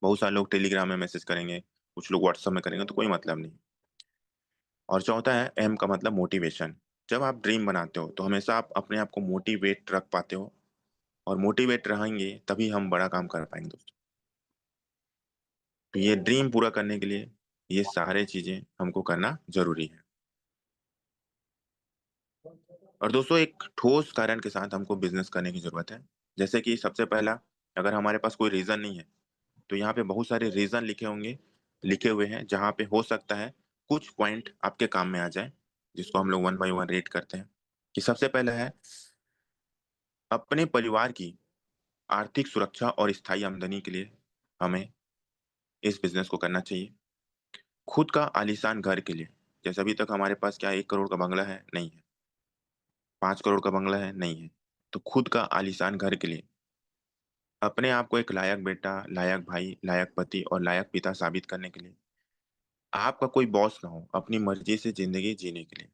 Speaker 1: बहुत सारे लोग टेलीग्राम में मैसेज करेंगे, कुछ लोग व्हाट्सएप में करेंगे, तो कोई मतलब नहीं। और चौथा है एम का मतलब मोटिवेशन। जब आप ड्रीम बनाते हो, तो हमेशा आप अपने आप को मोटिवेट रख पाते हो, और मोटिवेट रहेंगे तभी हम बड़ा काम कर पाएँगे दोस्तों। तो ये ड्रीम पूरा करने के लिए ये सारे चीज़ें हमको करना ज़रूरी है। और दोस्तों एक ठोस कारण के साथ हमको बिज़नेस करने की ज़रूरत है। जैसे कि सबसे पहला, अगर हमारे पास कोई रीज़न नहीं है, तो यहाँ पे बहुत सारे रीज़न लिखे हुए हैं, जहाँ पे हो सकता है कुछ पॉइंट आपके काम में आ जाएँ, जिसको हम लोग वन बाय वन रेट करते हैं। कि सबसे पहला है, अपने परिवार की आर्थिक सुरक्षा और स्थायी आमदनी के लिए हमें इस बिज़नेस को करना चाहिए। खुद का आलीशान घर के लिए, जैसे अभी तक हमारे पास क्या 1 करोड़ का बंगला है? नहीं है। 5 करोड़ का बंगला है? नहीं है। तो खुद का आलीशान घर के लिए, अपने आप को एक लायक बेटा, लायक भाई, लायक पति और लायक पिता साबित करने के लिए, आपका कोई बॉस ना हो, अपनी मर्जी से जिंदगी जीने के लिए।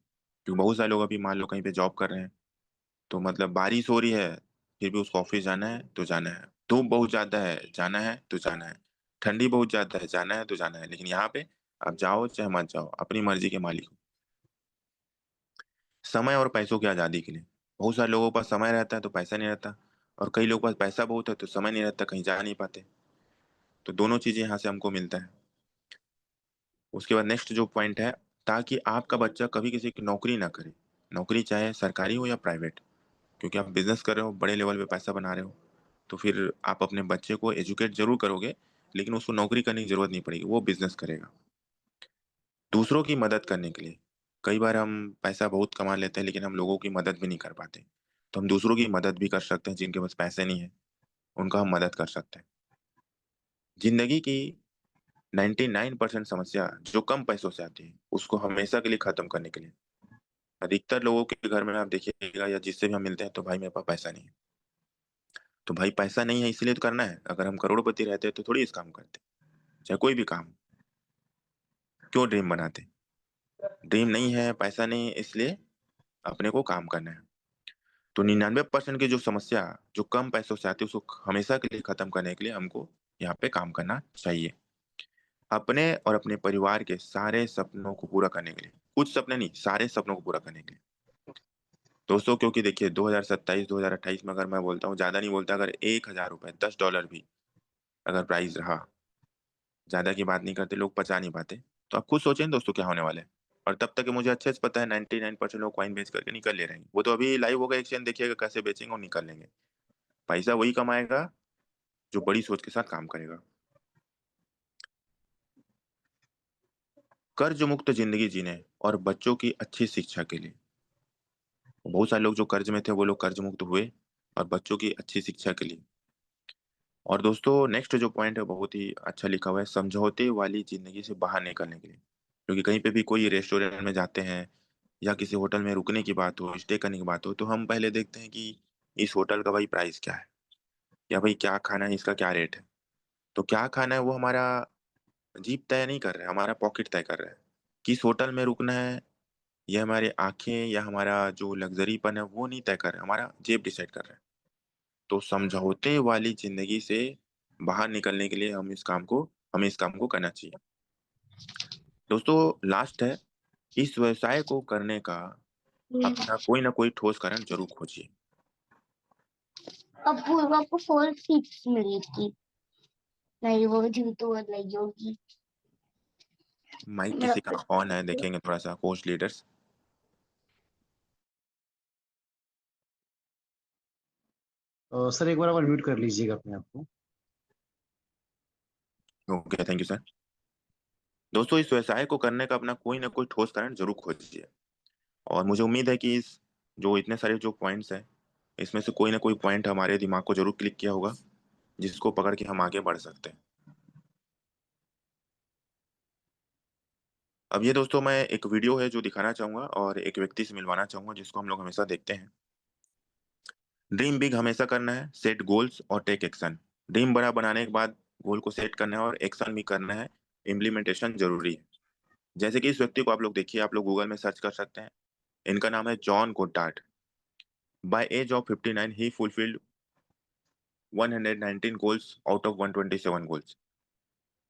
Speaker 1: क्योंकि बहुत सारे लोग अभी मान लो कहीं पे जॉब कर रहे हैं, तो मतलब बारिश हो रही है, फिर भी उसको ऑफिस जाना है तो जाना है, धूप बहुत ज्यादा है जाना है तो जाना है, ठंडी बहुत ज्यादा है जाना है तो जाना है। लेकिन यहाँ पे आप जाओ चाहे मत जाओ, अपनी मर्जी के मालिक हो। समय और पैसों की आजादी के लिए। बहुत सारे लोगों के पास समय रहता है तो पैसा नहीं रहता, और कई लोगों के पास पैसा बहुत है तो समय नहीं रहता, कहीं जा नहीं पाते। तो दोनों चीजें यहाँ से हमको मिलता है। उसके बाद नेक्स्ट जो पॉइंट है, ताकि आपका बच्चा कभी किसी की नौकरी ना करे। नौकरी चाहे सरकारी हो या प्राइवेट, क्योंकि आप बिजनेस कर रहे हो, बड़े लेवल पे पैसा बना रहे हो, तो फिर आप अपने बच्चे को एजुकेट जरूर करोगे, लेकिन उसको नौकरी करने की जरूरत नहीं पड़ेगी, वो बिजनेस करेगा। दूसरों की मदद करने के लिए। कई बार हम पैसा बहुत कमा लेते हैं लेकिन हम लोगों की मदद भी नहीं कर पाते। तो हम दूसरों की मदद भी कर सकते हैं, जिनके पास पैसे नहीं है उनका हम मदद कर सकते हैं। जिंदगी की 99% समस्या जो कम पैसों से आती है, उसको हमेशा के लिए खत्म करने के लिए। अधिकतर लोगों के घर में आप देखिएगा या जिससे भी हम मिलते हैं, तो भाई मेरे पास पैसा नहीं है। तो भाई पैसा नहीं है इसलिए तो करना है, अगर हम करोड़पति रहते तो थोड़ी इस काम करते। चाहे कोई भी काम, क्यों ड्रीम बनाते। ड्रीम नहीं है, पैसा नहीं है, इसलिए अपने को काम करना है। तो 99% की जो समस्या जो कम पैसों से आती है, उसको हमेशा के लिए खत्म करने के लिए हमको यहाँ पे काम करना चाहिए। अपने और अपने परिवार के सारे सपनों को पूरा करने के लिए, कुछ सपने नहीं, सारे सपनों को पूरा करने के लिए दोस्तों। क्योंकि देखिए 2027 2028 में अगर मैं बोलता हूँ, ज्यादा नहीं बोलता, अगर $1,000 $10 भी अगर प्राइस रहा, ज्यादा की बात नहीं करते, लोग पचा नहीं पाते, तो आप खुद सोचें दोस्तों क्या होने वाला है। और तब तक मुझे अच्छे से पता है 99% लोग कॉइन बेच करके निकल ले रहे हैं। वो तो अभी लाइव होगा एक्सचेंज, देखिएगा कैसे बेचेंगे और निकल लेंगे। पैसा वही कमाएगा जो बड़ी सोच के साथ काम करेगा। कर्ज मुक्त जिंदगी जीने और बच्चों की अच्छी शिक्षा के लिए। बहुत सारे लोग जो कर्ज में थे वो लोग कर्ज मुक्त हुए, और बच्चों की अच्छी शिक्षा के लिए। और दोस्तों नेक्स्ट जो पॉइंट है बहुत ही अच्छा लिखा हुआ है, समझौते वाली जिंदगी से बाहर निकलने के लिए। क्योंकि कहीं पे भी कोई रेस्टोरेंट में जाते हैं या किसी होटल में रुकने की बात हो, स्टे करने की बात हो, तो हम पहले देखते हैं कि इस होटल का भाई प्राइस क्या है, या भाई क्या खाना है, इसका क्या रेट है। तो क्या खाना है वो हमारा जीप तय नहीं कर रहा है, हमारा पॉकेट तय कर रहा है। किस होटल में रुकना है, ये हमारी आंखें या हमारा जो लग्जरीपन है वो नहीं तय कर रहा है, हमारा जेब डिसाइड कर रहा है। तो समझौते वाली जिंदगी से बाहर निकलने के लिए हमें इस काम को करना चाहिए। दोस्तों लास्ट है, इस व्यवसाय को करने का अपना कोई ना कोई ठोस कारण जरूर खोजिए।
Speaker 2: अब पूर्वा को 4 6 मिली थी। नहीं वो झूठ बोल रही होगी।
Speaker 1: माइक
Speaker 2: मेरा
Speaker 1: किसी का ऑन है, देखेंगे थोड़ा सा होस्ट लीडर्स।
Speaker 3: सर एक बार आप अनम्यूट कर लीजिएगा अपने आप को।
Speaker 1: Okay, thank you sir. दोस्तों इस व्यवसाय को करने का अपना कोई ना कोई ठोस कारण जरूर खोजिए। और मुझे उम्मीद है कि इस जो इतने सारे जो पॉइंट्स हैं, इसमें से कोई ना कोई पॉइंट हमारे दिमाग को जरूर क्लिक किया होगा, जिसको पकड़ के हम आगे बढ़ सकते हैं। अब ये दोस्तों मैं एक वीडियो है जो दिखाना चाहूंगा और एक व्यक्ति से मिलवाना चाहूंगा, जिसको हम लोग हमेशा देखते हैं। ड्रीम बिग हमेशा करना है, सेट गोल्स और टेक एक्शन। ड्रीम बड़ा बनाने के बाद गोल को सेट करना है और एक्शन भी करना है, इम्प्लीमेंटेशन जरूरी है। जैसे कि इस व्यक्ति को आप लोग देखिए, आप लोग गूगल में सर्च कर सकते हैं। इनका नाम है John Goddard. By age of 59 he fulfilled 119 goals out of 127 goals.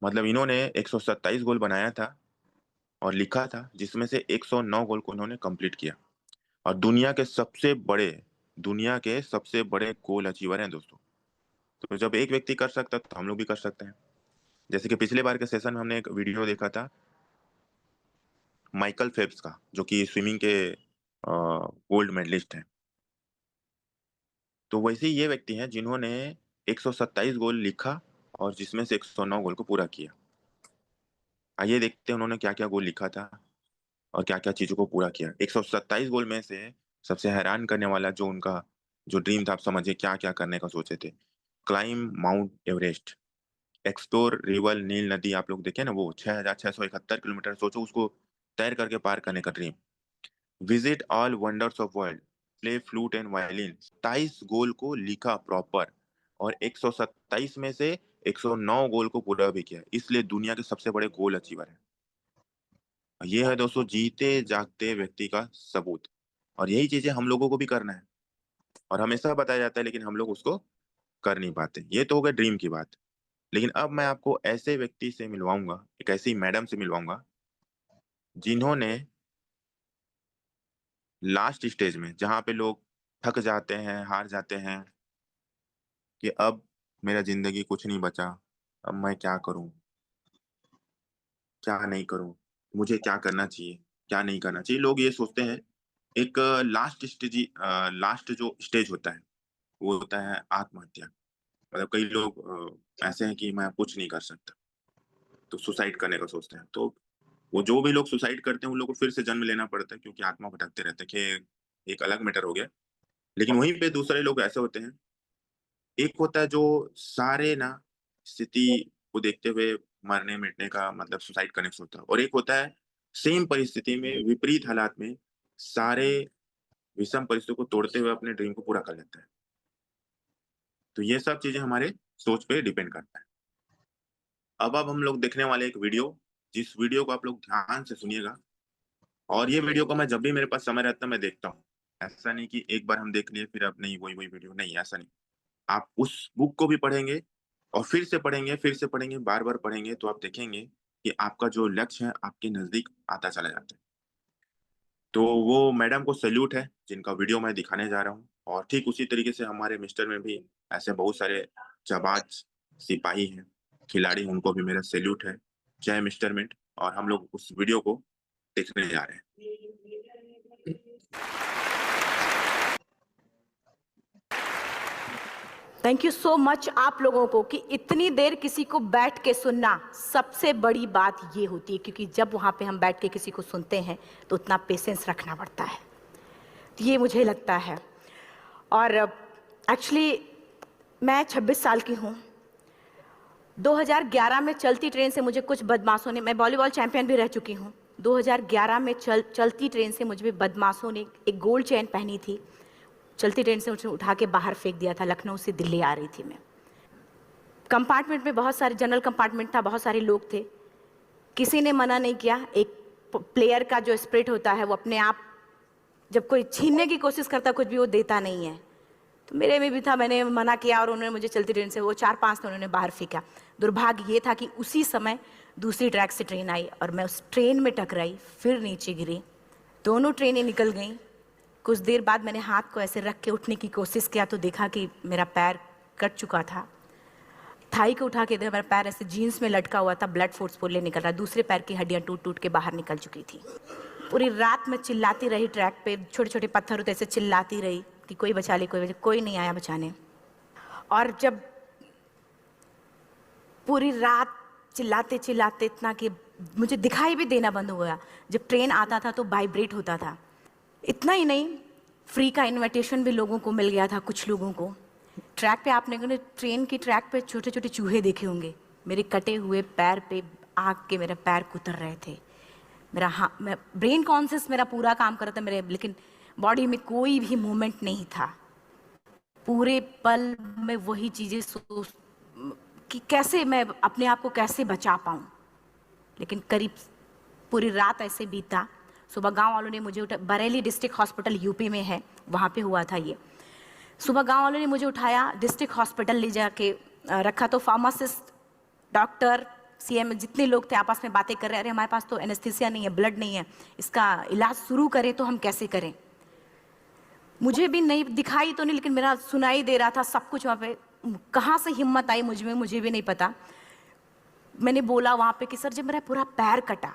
Speaker 1: मतलब इन्होंने 127 गोल बनाया था और लिखा था, जिसमें से 109 गोल को इन्होंने कंप्लीट किया। और दुनिया के सबसे बड़े गोल अचीवर हैं दोस्तों। तो जब एक व्यक्ति कर सकता है तो हम लोग भी कर सकते हैं। जैसे कि पिछले बार के सेशन में हमने एक वीडियो देखा था माइकल फेब्स का, जो कि स्विमिंग के गोल्ड मेडलिस्ट हैं। तो वैसे ही ये व्यक्ति हैं जिन्होंने 127 गोल लिखा और जिसमें से 109 गोल को पूरा किया। आइए देखते हैं उन्होंने क्या क्या गोल लिखा था और क्या क्या चीजों को पूरा किया। 127 गोल में से सबसे हैरान करने वाला जो उनका जो ड्रीम था, आप समझिए क्या क्या करने का सोचे थे। Climb Mount Everest, explore river Nile नदी, आप लोग देखे ना वो 6,671 किलोमीटर, सोचो उसको तैर करके पार करने का dream. Visit all wonders of world, play flute and violin. 27 गोल को लिखा प्रॉपर, और 127 में से 109 गोल को पूरा भी किया, इसलिए दुनिया के सबसे बड़े गोल अचीवर है। ये है दोस्तों जीते जागते व्यक्ति का सबूत। और यही चीजें हम लोगों को भी करना है, और हमेशा बताया जाता है लेकिन हम लोग उसको कर नहीं पाते। ये तो हो गया ड्रीम की बात। लेकिन अब मैं आपको ऐसे व्यक्ति से मिलवाऊंगा, एक ऐसी मैडम से मिलवाऊंगा जिन्होंने लास्ट स्टेज में, जहां पे लोग थक जाते हैं, हार जाते हैं कि अब मेरा जिंदगी कुछ नहीं बचा, अब मैं क्या करूं, क्या नहीं करूं, मुझे क्या करना चाहिए, क्या नहीं करना चाहिए, लोग ये सोचते हैं। एक लास्ट जो स्टेज होता है वो होता है आत्महत्या। मतलब कई लोग ऐसे हैं कि मैं कुछ नहीं कर सकता, तो सुसाइड करने का सोचते हैं। तो वो जो भी लोग सुसाइड करते हैं उन लोगों को फिर से जन्म लेना पड़ता है, क्योंकि आत्मा भटकते रहते हैं, कि एक अलग मैटर हो गया। लेकिन वहीं पे दूसरे लोग ऐसे होते हैं, एक होता है जो सारे ना स्थिति को देखते हुए मरने मिटने का मतलब सुसाइड करने का सोचता है, और एक होता है सेम परिस्थिति में, विपरीत हालात में, सारे विषम परिस्थितियों को तोड़ते हुए अपने ड्रीम को पूरा कर लेता है। तो ये सब चीजें हमारे सोच पे डिपेंड करता है। अब हम लोग देखने वाले एक वीडियो, जिस वीडियो को आप लोग ध्यान से सुनिएगा। और ये वीडियो को मैं जब भी मेरे पास समय रहता है मैं देखता हूँ। ऐसा नहीं कि एक बार हम देख लिए फिर अब नहीं, वही वही वीडियो नहीं, ऐसा नहीं। आप उस बुक को भी पढ़ेंगे और फिर से पढ़ेंगे, फिर से पढ़ेंगे, बार बार पढ़ेंगे, तो आप देखेंगे कि आपका जो लक्ष्य है आपके नजदीक आता चला जाता है। तो वो मैडम को सैल्यूट है जिनका वीडियो मैं दिखाने जा रहा हूँ। और ठीक उसी तरीके से हमारे मिस्टर में भी ऐसे बहुत सारे जाबाज सिपाही हैं, खिलाड़ी, उनको भी मेरा सैल्यूट है। जय मिस्टर मिंट। और हम लोग उस वीडियो को देखने जा रहे हैं।
Speaker 4: थैंक यू सो मच आप लोगों को कि इतनी देर किसी को बैठ के सुनना सबसे बड़ी बात ये होती है, क्योंकि जब वहाँ पे हम बैठ के किसी को सुनते हैं तो उतना पेशेंस रखना पड़ता है, ये मुझे लगता है। और एक्चुअली मैं 26 साल की हूँ। 2011 में चलती ट्रेन से मुझे कुछ बदमाशों ने, मैं वॉलीबॉल चैंपियन भी रह चुकी हूँ, 2011 में चलती ट्रेन से मुझे बदमाशों ने एक गोल्ड चेन पहनी थी, चलती ट्रेन से मुझे उठा के बाहर फेंक दिया था। लखनऊ से दिल्ली आ रही थी मैं। कंपार्टमेंट में बहुत सारे, जनरल कंपार्टमेंट था, बहुत सारे लोग थे, किसी ने मना नहीं किया। एक प्लेयर का जो स्पिरिट होता है वो अपने आप, जब कोई छीनने की कोशिश करता कुछ भी, वो देता नहीं है। तो मेरे में भी था, मैंने मना किया और उन्होंने मुझे चलती ट्रेन से, वो 4-5 ने उन्होंने बाहर फेंका। दुर्भाग्य ये था कि उसी समय दूसरी ट्रैक से ट्रेन आई और मैं उस ट्रेन में टकराई, फिर नीचे गिरी, दोनों ट्रेनें निकल गईं। कुछ देर बाद मैंने हाथ को ऐसे रख के उठने की कोशिश किया तो देखा कि मेरा पैर कट चुका था। थाई को उठा के देखा, मेरा पैर ऐसे जीन्स में लटका हुआ था, ब्लड फोर्सफुली निकल रहा, दूसरे पैर की हड्डियाँ टूट टूट के बाहर निकल चुकी थी। पूरी रात मैं चिल्लाती रही ट्रैक पे, छोटे छोटे पत्थर होते ऐसे चिल्लाती रही कि कोई बचा ले, कोई नहीं आया बचाने। और जब पूरी रात चिल्लाते चिल्लाते इतना कि मुझे दिखाई भी देना बंद हो गया, जब ट्रेन आता था तो वाइब्रेट होता था। इतना ही नहीं, फ्री का इनविटेशन भी लोगों को मिल गया था, कुछ लोगों को। ट्रैक पे आपने ट्रेन की ट्रैक पे छोटे छोटे चूहे देखे होंगे, मेरे कटे हुए पैर पे आग के मेरे पैर कुतर रहे थे। मेरा मैं ब्रेन कॉन्शियस मेरा पूरा काम कर रहा था मेरे, लेकिन बॉडी में कोई भी मूवमेंट नहीं था। पूरे पल में वही चीज़ें सोच कि कैसे मैं अपने आप को कैसे बचा पाऊँ। लेकिन करीब पूरी रात ऐसे बीता। सुबह गांव वालों ने मुझे बरेली डिस्ट्रिक्ट हॉस्पिटल यूपी में है, वहाँ पे हुआ था ये। सुबह गांव वालों ने मुझे उठाया, डिस्ट्रिक्ट हॉस्पिटल ले जाके रखा। तो फार्मासिस्ट, डॉक्टर, सीएम, जितने लोग थे आपस में बातें कर रहे, अरे हमारे पास तो एनेस्थीसिया नहीं है, ब्लड नहीं है, इसका इलाज शुरू करें तो हम कैसे करें। मुझे भी नहीं दिखाई तो नहीं, लेकिन मेरा सुनाई दे रहा था सब कुछ वहाँ पे। कहाँ से हिम्मत आई मुझ में, मुझे भी नहीं पता। मैंने बोला वहाँ पे कि सर जब मेरा पूरा पैर कटा,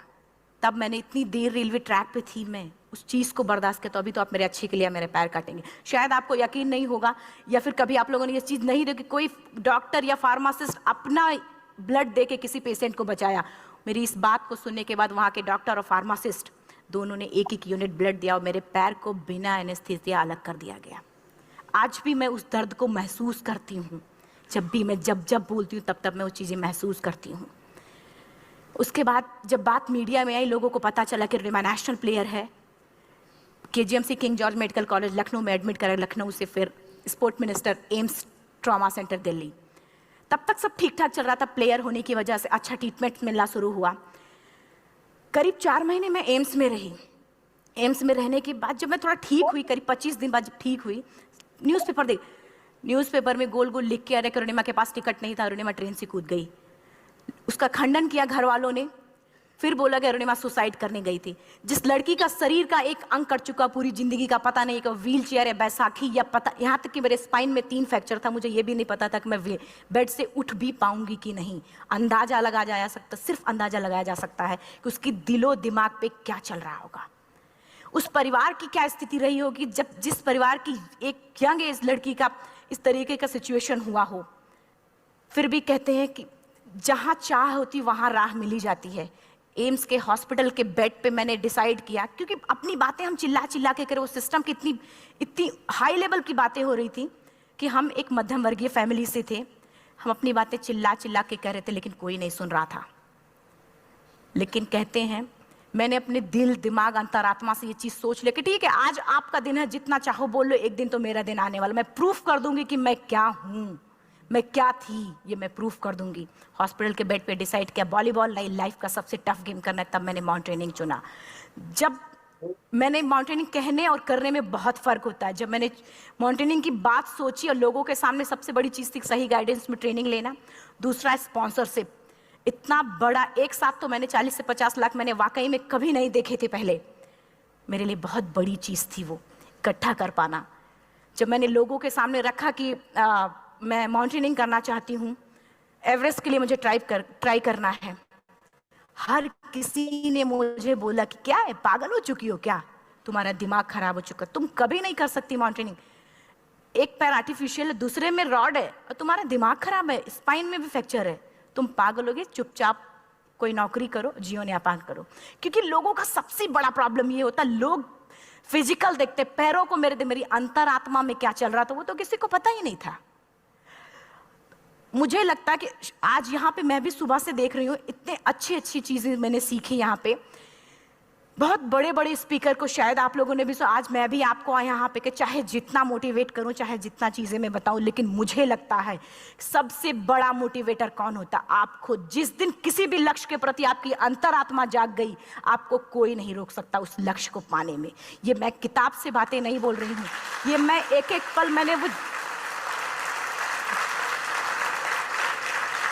Speaker 4: तब मैंने इतनी देर रेलवे ट्रैक पे थी, मैं उस चीज़ को बर्दाश्त किया, तो अभी तो आप मेरे अच्छे के लिए मेरे पैर काटेंगे। शायद आपको यकीन नहीं होगा, या फिर कभी आप लोगों ने ये चीज़ नहीं देखी, कोई डॉक्टर या फार्मासिस्ट अपना ब्लड दे के किसी पेशेंट को बचाया। मेरी इस बात को सुनने के बाद वहाँ के डॉक्टर और फार्मासिस्ट दोनों ने एक एक यूनिट ब्लड दिया और मेरे पैर को बिना एनेस्थीसिया अलग कर दिया गया। आज भी मैं उस दर्द को महसूस करती हूँ, जब भी मैं जब बोलती हूँ तब मैं वो चीज़ें महसूस करती हूँ। उसके बाद जब बात मीडिया में आई, लोगों को पता चला कि रिमा नेशनल प्लेयर है, KGMC king George medical college Lucknow में एडमिट करा, लखनऊ से फिर sport minister, AIIMS trauma centre Delhi. तब तक सब ठीक ठाक चल रहा था, प्लेयर होने की वजह से अच्छा ट्रीटमेंट मिलना शुरू हुआ। करीब 4 महीने मैं एम्स में रही। एम्स में रहने के बाद जब मैं थोड़ा ठीक हुई, करीब 25 दिन बाद जब ठीक हुई, न्यूज़पेपर में गोल गोल लिख के आ रहा कि अरुणिमा के पास टिकट नहीं था, अरुणिमा ट्रेन से कूद गई। उसका खंडन किया घर वालों ने, फिर बोला कि अरुणिमा सुसाइड करने गई थी। जिस लड़की का शरीर का एक अंग कट चुका, पूरी जिंदगी का पता नहीं कि व्हील चेयर है, बैसाखी या पता, यहाँ तक कि मेरे स्पाइन में 3 फ्रैक्चर था, मुझे ये भी नहीं पता था कि मैं बेड से उठ भी पाऊंगी कि नहीं। अंदाजा लगाया जा सकता, सिर्फ अंदाजा लगाया जा सकता है कि उसकी दिलो दिमाग पे क्या चल रहा होगा, उस परिवार की क्या स्थिति रही होगी जब जिस परिवार की एक यंग एज लड़की का इस तरीके का सिचुएशन हुआ हो। फिर भी कहते हैं कि जहाँ चाह होती वहाँ राह मिली जाती है। एम्स के हॉस्पिटल के बेड पे मैंने डिसाइड किया, क्योंकि अपनी बातें हम चिल्ला चिल्ला के करें, वो सिस्टम की इतनी हाई लेवल की बातें हो रही थी कि हम एक मध्यम वर्गीय फैमिली से थे, हम अपनी बातें चिल्ला चिल्ला के कह रहे थे, लेकिन कोई नहीं सुन रहा था। लेकिन कहते हैं मैंने अपने दिल दिमाग अंतरात्मा से ये चीज़ सोच लिया कि ठीक है, आज आपका दिन है, जितना चाहो बोल लो, एक दिन तो मेरा दिन आने वाला, मैं प्रूफ कर दूंगी कि मैं क्या हूँ, मैं क्या थी, ये मैं प्रूफ कर दूंगी। हॉस्पिटल के बेड पे डिसाइड किया वॉलीबॉल नहीं, लाइफ का सबसे टफ गेम करना है, तब मैंने माउंटेनिंग चुना। जब मैंने माउंटेनिंग कहने और करने में बहुत फ़र्क होता है। जब मैंने माउंटेनिंग की बात सोची और लोगों के सामने, सबसे बड़ी चीज़ थी सही गाइडेंस में ट्रेनिंग लेना, दूसरा स्पॉन्सरशिप। इतना बड़ा एक साथ तो मैंने 40 से 50 लाख मैंने वाकई में कभी नहीं देखे थे पहले। मेरे लिए बहुत बड़ी चीज़ थी वो इकट्ठा कर पाना। जब मैंने लोगों के सामने रखा कि मैं माउंटेनिंग करना चाहती हूँ, एवरेस्ट के लिए मुझे ट्राई करना है, हर किसी ने मुझे बोला कि क्या है, पागल हो चुकी हो क्या, तुम्हारा दिमाग खराब हो चुका, तुम कभी नहीं कर सकती माउंटेनिंग। एक पैर आर्टिफिशियल है, दूसरे में रॉड है, और तुम्हारा दिमाग खराब है, स्पाइन में भी फ्रैक्चर है, तुम पागल होगे, चुपचाप कोई नौकरी करो, जीवन यापन करो। क्योंकि लोगों का सबसे बड़ा प्रॉब्लम ये होता है, लोग फिजिकल देखते, पैरों को मेरी अंतरात्मा में क्या चल रहा था वो तो किसी को पता ही नहीं था। मुझे लगता है कि आज यहाँ पे मैं भी सुबह से देख रही हूँ, इतने अच्छी चीज़ें मैंने सीखी यहाँ पे। बहुत बड़े बड़े स्पीकर को शायद आप लोगों ने भी सुना, आज मैं भी आपको यहाँ पे कि चाहे जितना मोटिवेट करूँ, चाहे जितना चीज़ें मैं बताऊँ, लेकिन मुझे लगता है सबसे बड़ा मोटिवेटर कौन होता, आप खुद। जिस दिन किसी भी लक्ष्य के प्रति आपकी अंतरात्मा जाग गई, आपको कोई नहीं रोक सकता उस लक्ष्य को पाने में। ये मैं किताब से बातें नहीं बोल रही हूँ, ये मैं एक एक पल मैंने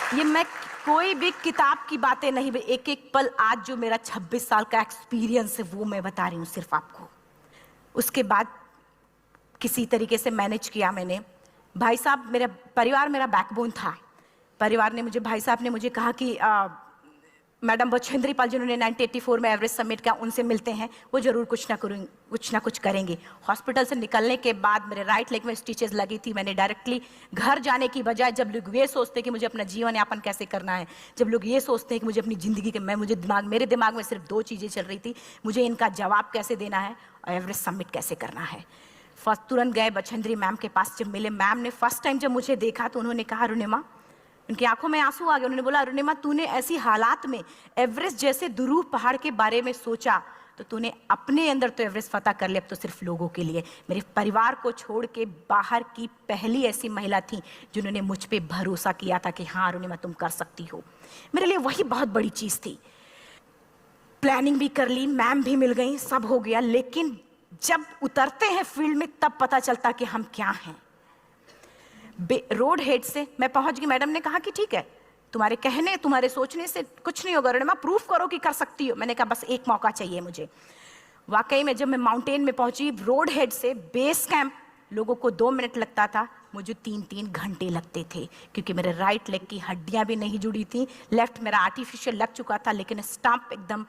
Speaker 4: ये मैं कोई भी किताब की बातें नहीं, एक एक पल आज जो मेरा 26 साल का एक्सपीरियंस है वो मैं बता रही हूँ सिर्फ आपको। उसके बाद किसी तरीके से मैनेज किया मैंने। भाई साहब, मेरा परिवार मेरा बैकबोन था। परिवार ने मुझे, भाई साहब ने मुझे कहा कि मैडम बछेंद्री पाल जिन्होंने 1984 में एवरेस्ट समिट किया, उनसे मिलते हैं, वो जरूर कुछ ना कुछ करेंगे। हॉस्पिटल से निकलने के बाद मेरे राइट लेग में स्टिचेस लगी थी। मैंने डायरेक्टली घर जाने की बजाय, जब लोग ये सोचते हैं कि मुझे अपना जीवन यापन कैसे करना है, जब लोग ये सोचते हैं कि मुझे अपनी ज़िंदगी के मेरे दिमाग में सिर्फ 2 चीज़ें चल रही थी, मुझे इनका जवाब कैसे देना है और एवरेस्ट समिट कैसे करना है। फर्स्ट तुरंत गए बछेंद्री मैम के पास। जब मिले, मैम ने फर्स्ट टाइम जब मुझे देखा तो उन्होंने कहा, अरुणिमा, उनकी आंखों में आंसू आ गए, उन्होंने बोला, अरुणिमा, तूने ऐसी हालात में एवरेस्ट जैसे दुरूह पहाड़ के बारे में सोचा तो तूने अपने अंदर तो एवरेस्ट फतह कर लिया, अब तो सिर्फ लोगों के लिए। मेरे परिवार को छोड़ के बाहर की पहली ऐसी महिला थी जिन्होंने मुझ पे भरोसा किया था कि हाँ अरुणिमा, तुम कर सकती हो। मेरे लिए वही बहुत बड़ी चीज़ थी। प्लानिंग भी कर ली, मैम भी मिल गई, सब हो गया। लेकिन जब उतरते हैं फील्ड में तब पता चलता कि हम क्या हैं। रोड हेड से मैं पहुंच गई। मैडम ने कहा कि ठीक है, तुम्हारे कहने तुम्हारे सोचने से कुछ नहीं होगा अरुणिमा, प्रूफ करो कि कर सकती हो। मैंने कहा बस एक मौका चाहिए मुझे। वाकई में जब मैं माउंटेन में पहुंची, रोड हेड से बेस कैंप लोगों को 2 मिनट लगता था, मुझे 3-3 घंटे लगते थे, क्योंकि मेरे राइट लेग की हड्डियां भी नहीं जुड़ी थी। लेफ्ट मेरा आर्टिफिशियल लग चुका था, लेकिन स्टंप एकदम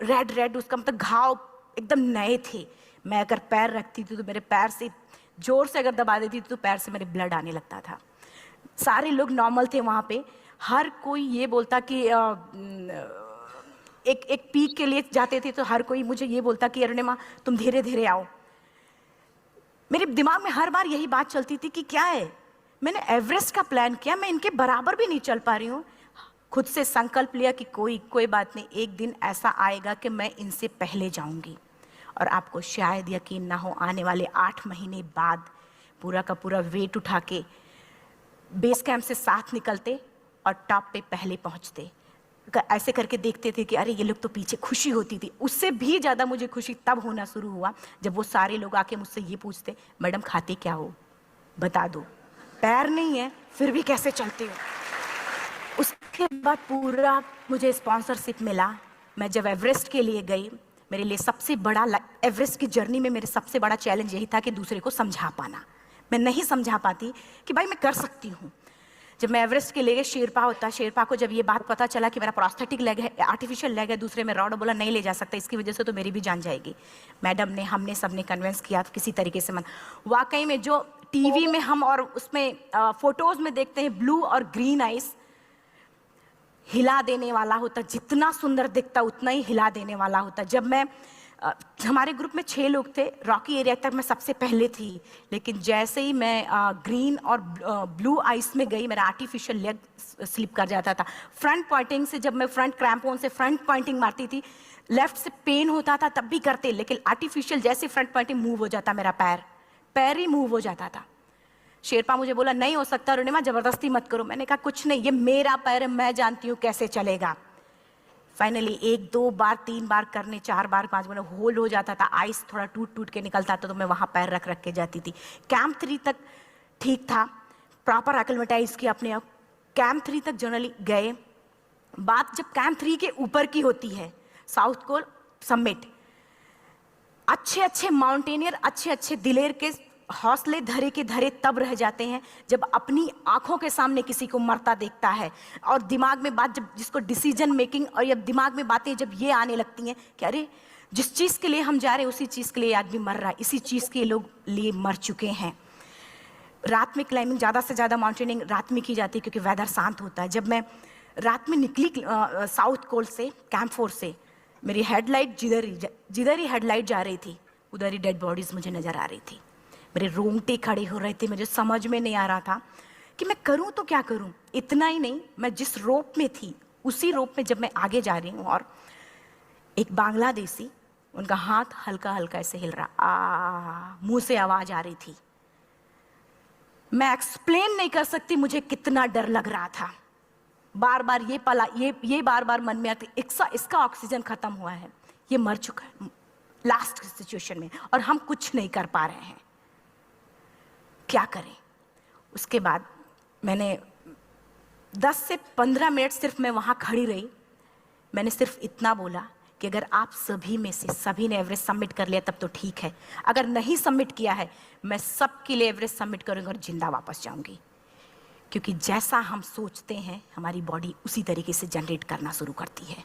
Speaker 4: रेड, उसका मतलब घाव एकदम नए थे। मैं अगर पैर रखती थी तो मेरे पैर से जोर से अगर दबा देती थी तो पैर से मेरे ब्लड आने लगता था। सारे लोग नॉर्मल थे वहाँ पे। हर कोई ये बोलता कि एक पीक के लिए जाते थे तो हर कोई मुझे ये बोलता कि अरुणिमा, तुम धीरे धीरे आओ। मेरे दिमाग में हर बार यही बात चलती थी कि क्या है, मैंने एवरेस्ट का प्लान किया, मैं इनके बराबर भी नहीं चल पा रही हूँ। खुद से संकल्प लिया कि कोई बात नहीं, एक दिन ऐसा आएगा कि मैं इनसे पहले जाऊँगी। और आपको शायद यकीन ना हो, आने वाले 8 महीने बाद पूरा का पूरा वेट उठा के बेस कैंप से साथ निकलते और टॉप पे पहले पहुंचते। ऐसे करके देखते थे कि अरे ये लोग तो पीछे, खुशी होती थी। उससे भी ज़्यादा मुझे खुशी तब होना शुरू हुआ जब वो सारे लोग आके मुझसे ये पूछते, मैडम खाते क्या हो, बता दो, पैर नहीं है फिर भी कैसे चलते हो। उसके बाद पूरा मुझे स्पॉन्सरशिप मिला। मैं जब एवरेस्ट के लिए गई, मेरे लिए सबसे बड़ा, एवरेस्ट की जर्नी में मेरे सबसे बड़ा चैलेंज यही था कि दूसरे को समझा पाना। मैं नहीं समझा पाती कि भाई मैं कर सकती हूँ। जब मैं एवरेस्ट के लिए गई, शेरपा को जब ये बात पता चला कि मेरा प्रोस्थेटिक लेग है, आर्टिफिशियल लेग है दूसरे में रॉड, बोला नहीं ले जा सकता, इसकी वजह से तो मेरी भी जान जाएगी। मैडम ने, हमने सबने कन्विंस किया किसी तरीके से। मन वाकई में जो टीवी में हम और उसमें फोटोज में देखते हैं ब्लू और ग्रीन आइस, हिला देने वाला होता, जितना सुंदर दिखता उतना ही हिला देने वाला होता। जब मैं हमारे ग्रुप में 6 लोग थे, रॉकी एरिया तक मैं सबसे पहले थी, लेकिन जैसे ही मैं ग्रीन और ब्लू आइस में गई, मेरा आर्टिफिशियल लेग स्लिप कर जाता था। फ्रंट पॉइंटिंग से, जब मैं फ्रंट क्रैम्पोन से फ्रंट पॉइंटिंग मारती थी, लेफ्ट से पेन होता था तब भी करते, लेकिन आर्टिफिशियल जैसे फ्रंट पॉइंटिंग मूव हो जाता, मेरा पैर ही मूव हो जाता था। शेरपा मुझे बोला नहीं हो सकता अरुणिमा, जबरदस्ती मत करो। मैंने कहा कुछ नहीं, ये मेरा पैर है, मैं जानती हूँ कैसे चलेगा। फाइनली 1, 2 बार, 3 बार करने, 4 बार, 5 बार होल्ड हो जाता था, आइस थोड़ा टूट के निकलता था, तो मैं वहाँ पैर रख के जाती थी। कैंप 3 तक ठीक था, प्रॉपर एक्लेमेटाइज किया अपने आप। कैंप 3 तक जनरली गए। बात जब कैंप 3 के ऊपर की होती है, साउथ कोल समिट, अच्छे माउंटेनियर, अच्छे दिलेर के हौसले धरे के धरे तब रह जाते हैं जब अपनी आंखों के सामने किसी को मरता देखता है, और दिमाग में बात, जब जिसको डिसीजन मेकिंग, और ये दिमाग में बातें जब ये आने लगती हैं कि अरे जिस चीज़ के लिए हम जा रहे हैं उसी चीज़ के लिए आदमी मर रहा है, इसी चीज़ के लोग लिए मर चुके हैं। रात में क्लाइंबिंग, ज़्यादा से ज़्यादा माउंटेनिंग रात में की जाती है क्योंकि वेदर शांत होता है। जब मैं रात में निकली साउथ कोल से, कैंप 4 से, मेरी हेडलाइट जिधर ही हेडलाइट जा रही थी उधर ही डेड बॉडीज मुझे नज़र आ रही थी। मेरे रोंगटे खड़े हो रहे थे, मुझे समझ में नहीं आ रहा था कि मैं करूं तो क्या करूं। इतना ही नहीं, मैं जिस रोप में थी उसी रोप में जब मैं आगे जा रही हूं और एक बांग्लादेशी, उनका हाथ हल्का हल्का ऐसे हिल रहा, मुंह से आवाज आ रही थी। मैं एक्सप्लेन नहीं कर सकती मुझे कितना डर लग रहा था। बार बार ये बार बार मन में आती, इसका ऑक्सीजन खत्म हुआ है, ये मर चुका है लास्ट सिचुएशन में, और हम कुछ नहीं कर पा रहे हैं, क्या करें। उसके बाद मैंने 10 से 15 मिनट सिर्फ मैं वहाँ खड़ी रही। मैंने सिर्फ इतना बोला कि अगर आप सभी में से सभी ने एवरेस्ट सबमिट कर लिया तब तो ठीक है, अगर नहीं सबमिट किया है मैं सबके लिए एवरेस्ट सबमिट करूँगी और जिंदा वापस जाऊँगी। क्योंकि जैसा हम सोचते हैं हमारी बॉडी उसी तरीके से जनरेट करना शुरू करती है।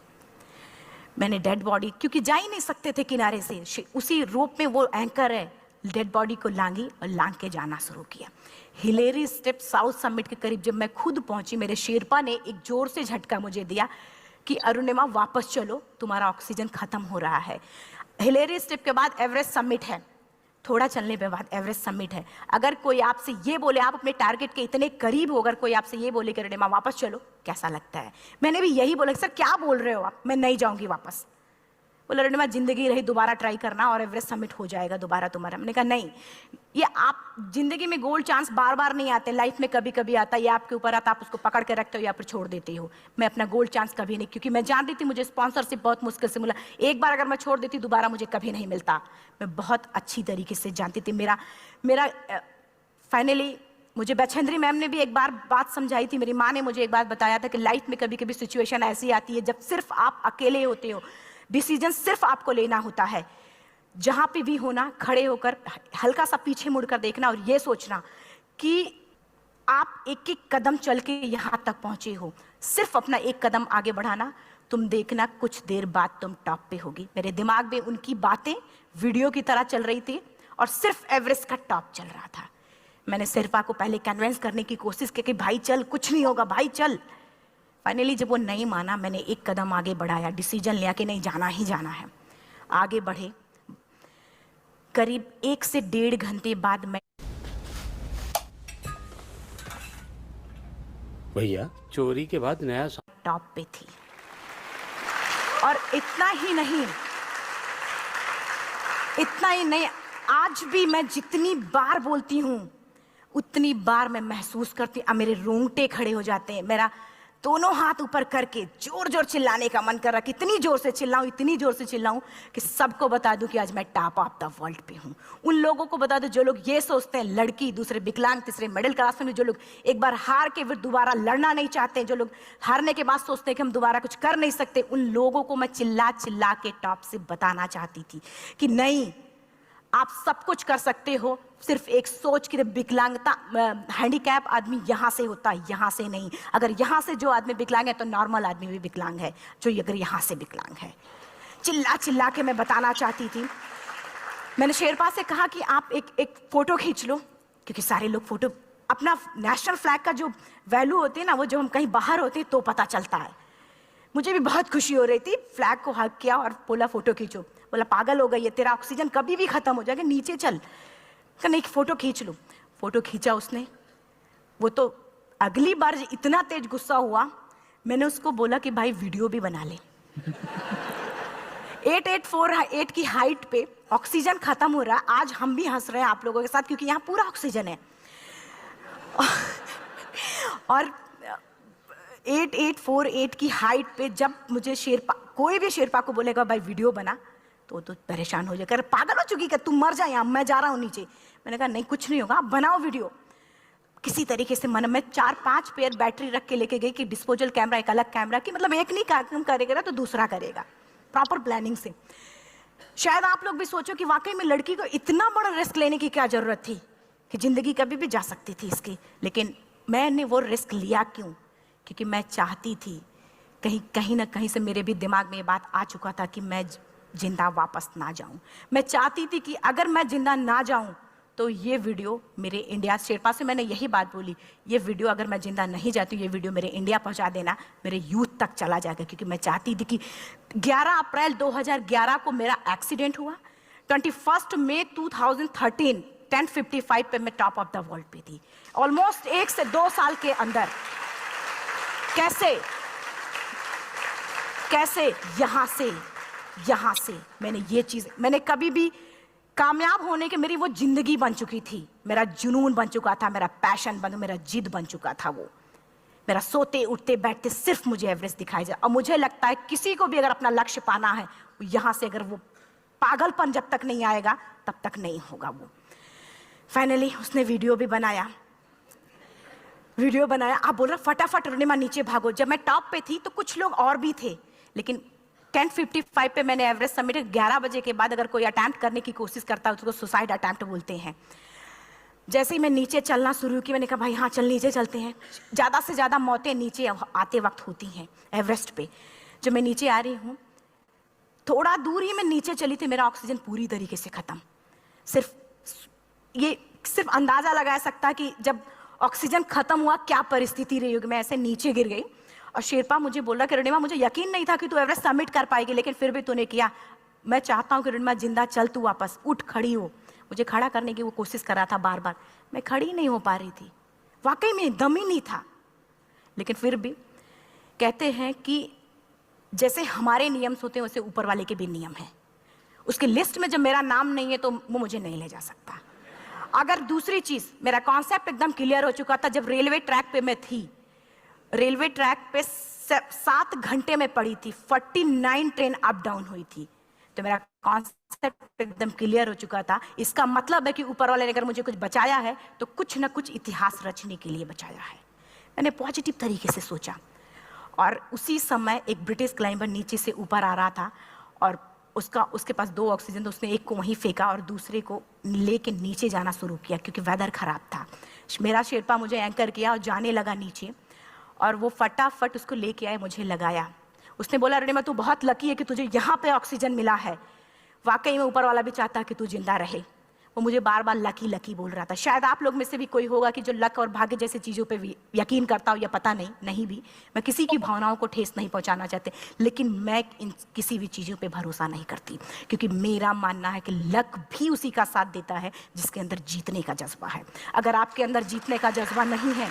Speaker 4: मैंने डेड बॉडी, क्योंकि जा ही नहीं सकते थे किनारे से, उसी रोप में वो एंकर है, डेड बॉडी को लांगी और लांग के जाना शुरू किया। हिलेरी स्टेप साउथ समिट के करीब जब मैं खुद पहुंची, मेरे शेरपा ने एक जोर से झटका मुझे दिया कि अरुणिमा वापस चलो, तुम्हारा ऑक्सीजन खत्म हो रहा है। हिलेरी स्टेप के बाद एवरेस्ट समिट है, थोड़ा चलने के बाद एवरेस्ट समिट है। अगर कोई आपसे ये बोले, आप अपने टारगेट के इतने करीब हो, अगर कोई आपसे ये बोले कि अरुणिमा वापस चलो, कैसा लगता है? मैंने भी यही बोला, सर क्या बोल रहे हो आप, मैं नहीं जाऊंगी वापस। बोला अरुणिमा जिंदगी रही, दोबारा ट्राई करना और एवरेस्ट समिट हो जाएगा दोबारा तुम्हारा। मैंने कहा नहीं, ये आप जिंदगी में गोल्ड चांस बार बार नहीं आते, लाइफ में कभी कभी आता है, ये आपके ऊपर आता, आप उसको पकड़ के रखते हो या फिर छोड़ देते हो। मैं अपना गोल्ड चांस कभी नहीं, क्योंकि मैं जान रही थी मुझे स्पॉन्सरशिप बहुत मुश्किल से मिला, एक बार अगर मैं छोड़ देती दोबारा मुझे कभी नहीं मिलता। मैं बहुत अच्छी तरीके से जानती थी। मेरा फाइनली मुझे बछेंद्री मैम ने भी एक बार बात समझाई थी, मेरी माँ ने मुझे एक बात बताया था कि लाइफ में कभी कभी सिचुएशन ऐसी आती है जब सिर्फ आप अकेले होते हो, डिसीजन सिर्फ आपको लेना होता है। जहां पे भी होना, खड़े होकर हल्का सा पीछे मुड़कर देखना और ये सोचना कि आप एक एक कदम चल के यहां तक पहुंचे हो, सिर्फ अपना एक कदम आगे बढ़ाना, तुम देखना कुछ देर बाद तुम टॉप पे होगी। मेरे दिमाग में उनकी बातें वीडियो की तरह चल रही थी और सिर्फ एवरेस्ट का टॉप चल रहा था। मैंने शेरपा को पहले कन्विंस करने की कोशिश की कि भाई चल, कुछ नहीं होगा भाई चल। फाइनली जब वो नहीं माना, मैंने एक कदम आगे बढ़ाया, डिसीजन लिया कि नहीं, जाना ही जाना है। आगे बढ़े। करीब 1 से 1.5 घंटे बाद मैं
Speaker 5: भैया चोरी के बाद नया
Speaker 4: टॉप पे थी। और इतना ही नहीं, आज भी मैं जितनी बार बोलती हूँ उतनी बार मैं महसूस करती, मेरे रोंगटे खड़े हो जाते हैं। मेरा दोनों हाथ ऊपर करके जोर जोर चिल्लाने का मन कर रहा कि इतनी जोर से चिल्लाऊं, इतनी जोर से चिल्लाऊं कि सबको बता दूं कि आज मैं टॉप ऑफ द वर्ल्ड पे हूं। उन लोगों को बता दूं जो लोग ये सोचते हैं, लड़की, दूसरे विकलांग, तीसरे मिडिल क्लास में, जो लोग एक बार हार के फिर दोबारा लड़ना नहीं चाहते, जो लोग हारने के बाद सोचते हैं कि हम दोबारा कुछ कर नहीं सकते, उन लोगों को मैं चिल्ला चिल्ला के टॉप से बताना चाहती थी कि नहीं, आप सब कुछ कर सकते हो। सिर्फ एक सोच की विकलांगता, हैंडीकैप आदमी यहाँ से होता है, यहाँ से नहीं। अगर यहाँ से जो आदमी विकलांग है तो नॉर्मल आदमी भी विकलांग है, जो अगर यहाँ से विकलांग है। चिल्ला चिल्ला के मैं बताना चाहती थी। मैंने शेरपा से कहा कि आप एक फोटो खींच लो, क्योंकि सारे लोग फोटो, अपना नेशनल फ्लैग का जो वैल्यू होती है ना, वो जो हम कहीं बाहर होते हैं तो पता चलता है। मुझे भी बहुत खुशी हो रही थी। फ्लैग को हग किया और बोला फोटो खींचो। बोला पागल हो गई है, तेरा ऑक्सीजन कभी भी खत्म हो जाएगा, नीचे चल। नहीं, फोटो खींच लो। फोटो खींचा उसने। वो तो अगली बार इतना तेज गुस्सा हुआ, मैंने उसको बोला कि भाई वीडियो भी बना ले। 8848 की हाइट पे ऑक्सीजन खत्म हो रहा है। आज हम भी हंस रहे हैं आप लोगों के साथ, क्योंकि यहाँ पूरा ऑक्सीजन है। और 8848 की हाइट पे जब मुझे शेरपा, कोई भी शेरपा को बोलेगा भाई वीडियो बना, तो परेशान हो जाएगा, पागल हो चुकी क्या, तुम मर जा, यहाँ मैं जा रहा हूँ नीचे। मैंने कहा नहीं, कुछ नहीं होगा, आप बनाओ वीडियो। किसी तरीके से मन में 4-5 पेयर बैटरी रख के लेके गई कि डिस्पोजल कैमरा, एक अलग कैमरा, कि मतलब एक नहीं काम करेगा तो दूसरा करेगा, प्रॉपर प्लानिंग से। शायद आप लोग भी सोचो कि वाकई में लड़की को इतना बड़ा रिस्क लेने की क्या जरूरत थी, कि जिंदगी कभी भी जा सकती थी इसकी। लेकिन मैंने वो रिस्क लिया क्यों? क्योंकि मैं चाहती थी, कहीं ना कहीं से मेरे भी दिमाग में ये बात आ चुका था कि मैं जिंदा वापस ना जाऊं। मैं चाहती थी कि अगर मैं जिंदा ना जाऊं तो ये वीडियो मेरे इंडिया, शेरपा से मैंने यही बात बोली, ये वीडियो अगर मैं जिंदा नहीं जाती हूँ, ये वीडियो मेरे इंडिया पहुंचा देना, मेरे यूथ तक चला जाएगा। क्योंकि मैं चाहती थी कि 11 अप्रैल 2011 को मेरा एक्सीडेंट हुआ, 21 मई 2013 10:55 पे मैं टॉप ऑफ द वर्ल्ड पे थी। ऑलमोस्ट 1 से 2 साल के अंदर कैसे यहां से मैंने ये चीज, मैंने कभी भी कामयाब होने के, मेरी वो जिंदगी बन चुकी थी, मेरा जुनून बन चुका था, मेरा पैशन मेरा जिद बन चुका था। वो मेरा सोते उठते बैठते सिर्फ मुझे एवरेस्ट दिखाई जाए। और मुझे लगता है किसी को भी अगर अपना लक्ष्य पाना है, यहां से अगर वो पागलपन जब तक नहीं आएगा तब तक नहीं होगा। वो फाइनली उसने वीडियो भी बनाया। आप बोल रहे फटाफट रुनिमा नीचे भागो। जब मैं टॉप पे थी तो कुछ लोग और भी थे, लेकिन 10:55 पे मैंने एवरेस्ट सबमिट। 11 बजे के बाद अगर कोई अटेम्प्ट करने की कोशिश करता है उसको सुसाइड अटेम्प्ट बोलते हैं। जैसे ही मैं नीचे चलना शुरू की, मैंने कहा भाई हाँ चल नीचे चलते हैं। ज़्यादा से ज़्यादा मौतें नीचे आते वक्त होती हैं एवरेस्ट पे। जब मैं नीचे आ रही हूँ, थोड़ा दूर ही मैं नीचे चली थी, मेरा ऑक्सीजन पूरी तरीके से ख़त्म। सिर्फ अंदाज़ा लगाया सकता कि जब ऑक्सीजन खत्म हुआ क्या परिस्थिति रही होगी। मैं ऐसे नीचे गिर गई और शेरपा मुझे बोल रहा कि रुनिमा मुझे यकीन नहीं था कि तू एवरेस्ट सबमिट कर पाएगी, लेकिन फिर भी तूने किया। मैं चाहता हूँ कि रुनिमा जिंदा चल, तू वापस उठ, खड़ी हो। मुझे खड़ा करने की वो कोशिश कर रहा था बार बार, मैं खड़ी नहीं हो पा रही थी, वाकई में दम ही नहीं था। लेकिन फिर भी कहते हैं कि जैसे हमारे नियम होते हैं वैसे ऊपर वाले के भी नियम हैं। उसकी लिस्ट में जब मेरा नाम नहीं है तो वो मुझे नहीं ले जा सकता। अगर दूसरी चीज, मेरा कॉन्सेप्ट एकदम क्लियर हो चुका था। जब रेलवे ट्रैक पे मैं थी, रेलवे ट्रैक पे 7 घंटे में पड़ी थी, 49 ट्रेन अप डाउन हुई थी, तो मेरा कॉन्सेप्ट एकदम क्लियर हो चुका था। इसका मतलब है कि ऊपर वाले ने अगर मुझे कुछ बचाया है तो कुछ ना कुछ इतिहास रचने के लिए बचाया है। मैंने पॉजिटिव तरीके से सोचा। और उसी समय एक ब्रिटिश क्लाइंबर नीचे से ऊपर आ रहा था और उसके पास 2 ऑक्सीजन, तो उसने एक को वहीं फेंका और दूसरे को लेके नीचे जाना शुरू किया क्योंकि वेदर खराब था। मेरा शेरपा मुझे एंकर किया और जाने लगा नीचे, और वो फटाफट उसको लेके आए, मुझे लगाया। उसने बोला रुनिमा तू बहुत लकी है कि तुझे यहाँ पे ऑक्सीजन मिला है। वाकई में ऊपर वाला भी चाहता है कि तू जिंदा रहे। वो मुझे बार बार लकी लकी बोल रहा था। शायद आप लोग में से भी कोई होगा कि जो लक और भाग्य जैसी चीज़ों पे यकीन करता हो, या पता नहीं भी। मैं किसी की भावनाओं को ठेस नहीं पहुंचाना चाहती, लेकिन मैं इन किसी भी चीज़ों पे भरोसा नहीं करती, क्योंकि मेरा मानना है कि लक भी उसी का साथ देता है जिसके अंदर जीतने का जज्बा है। अगर आपके अंदर जीतने का जज्बा नहीं है,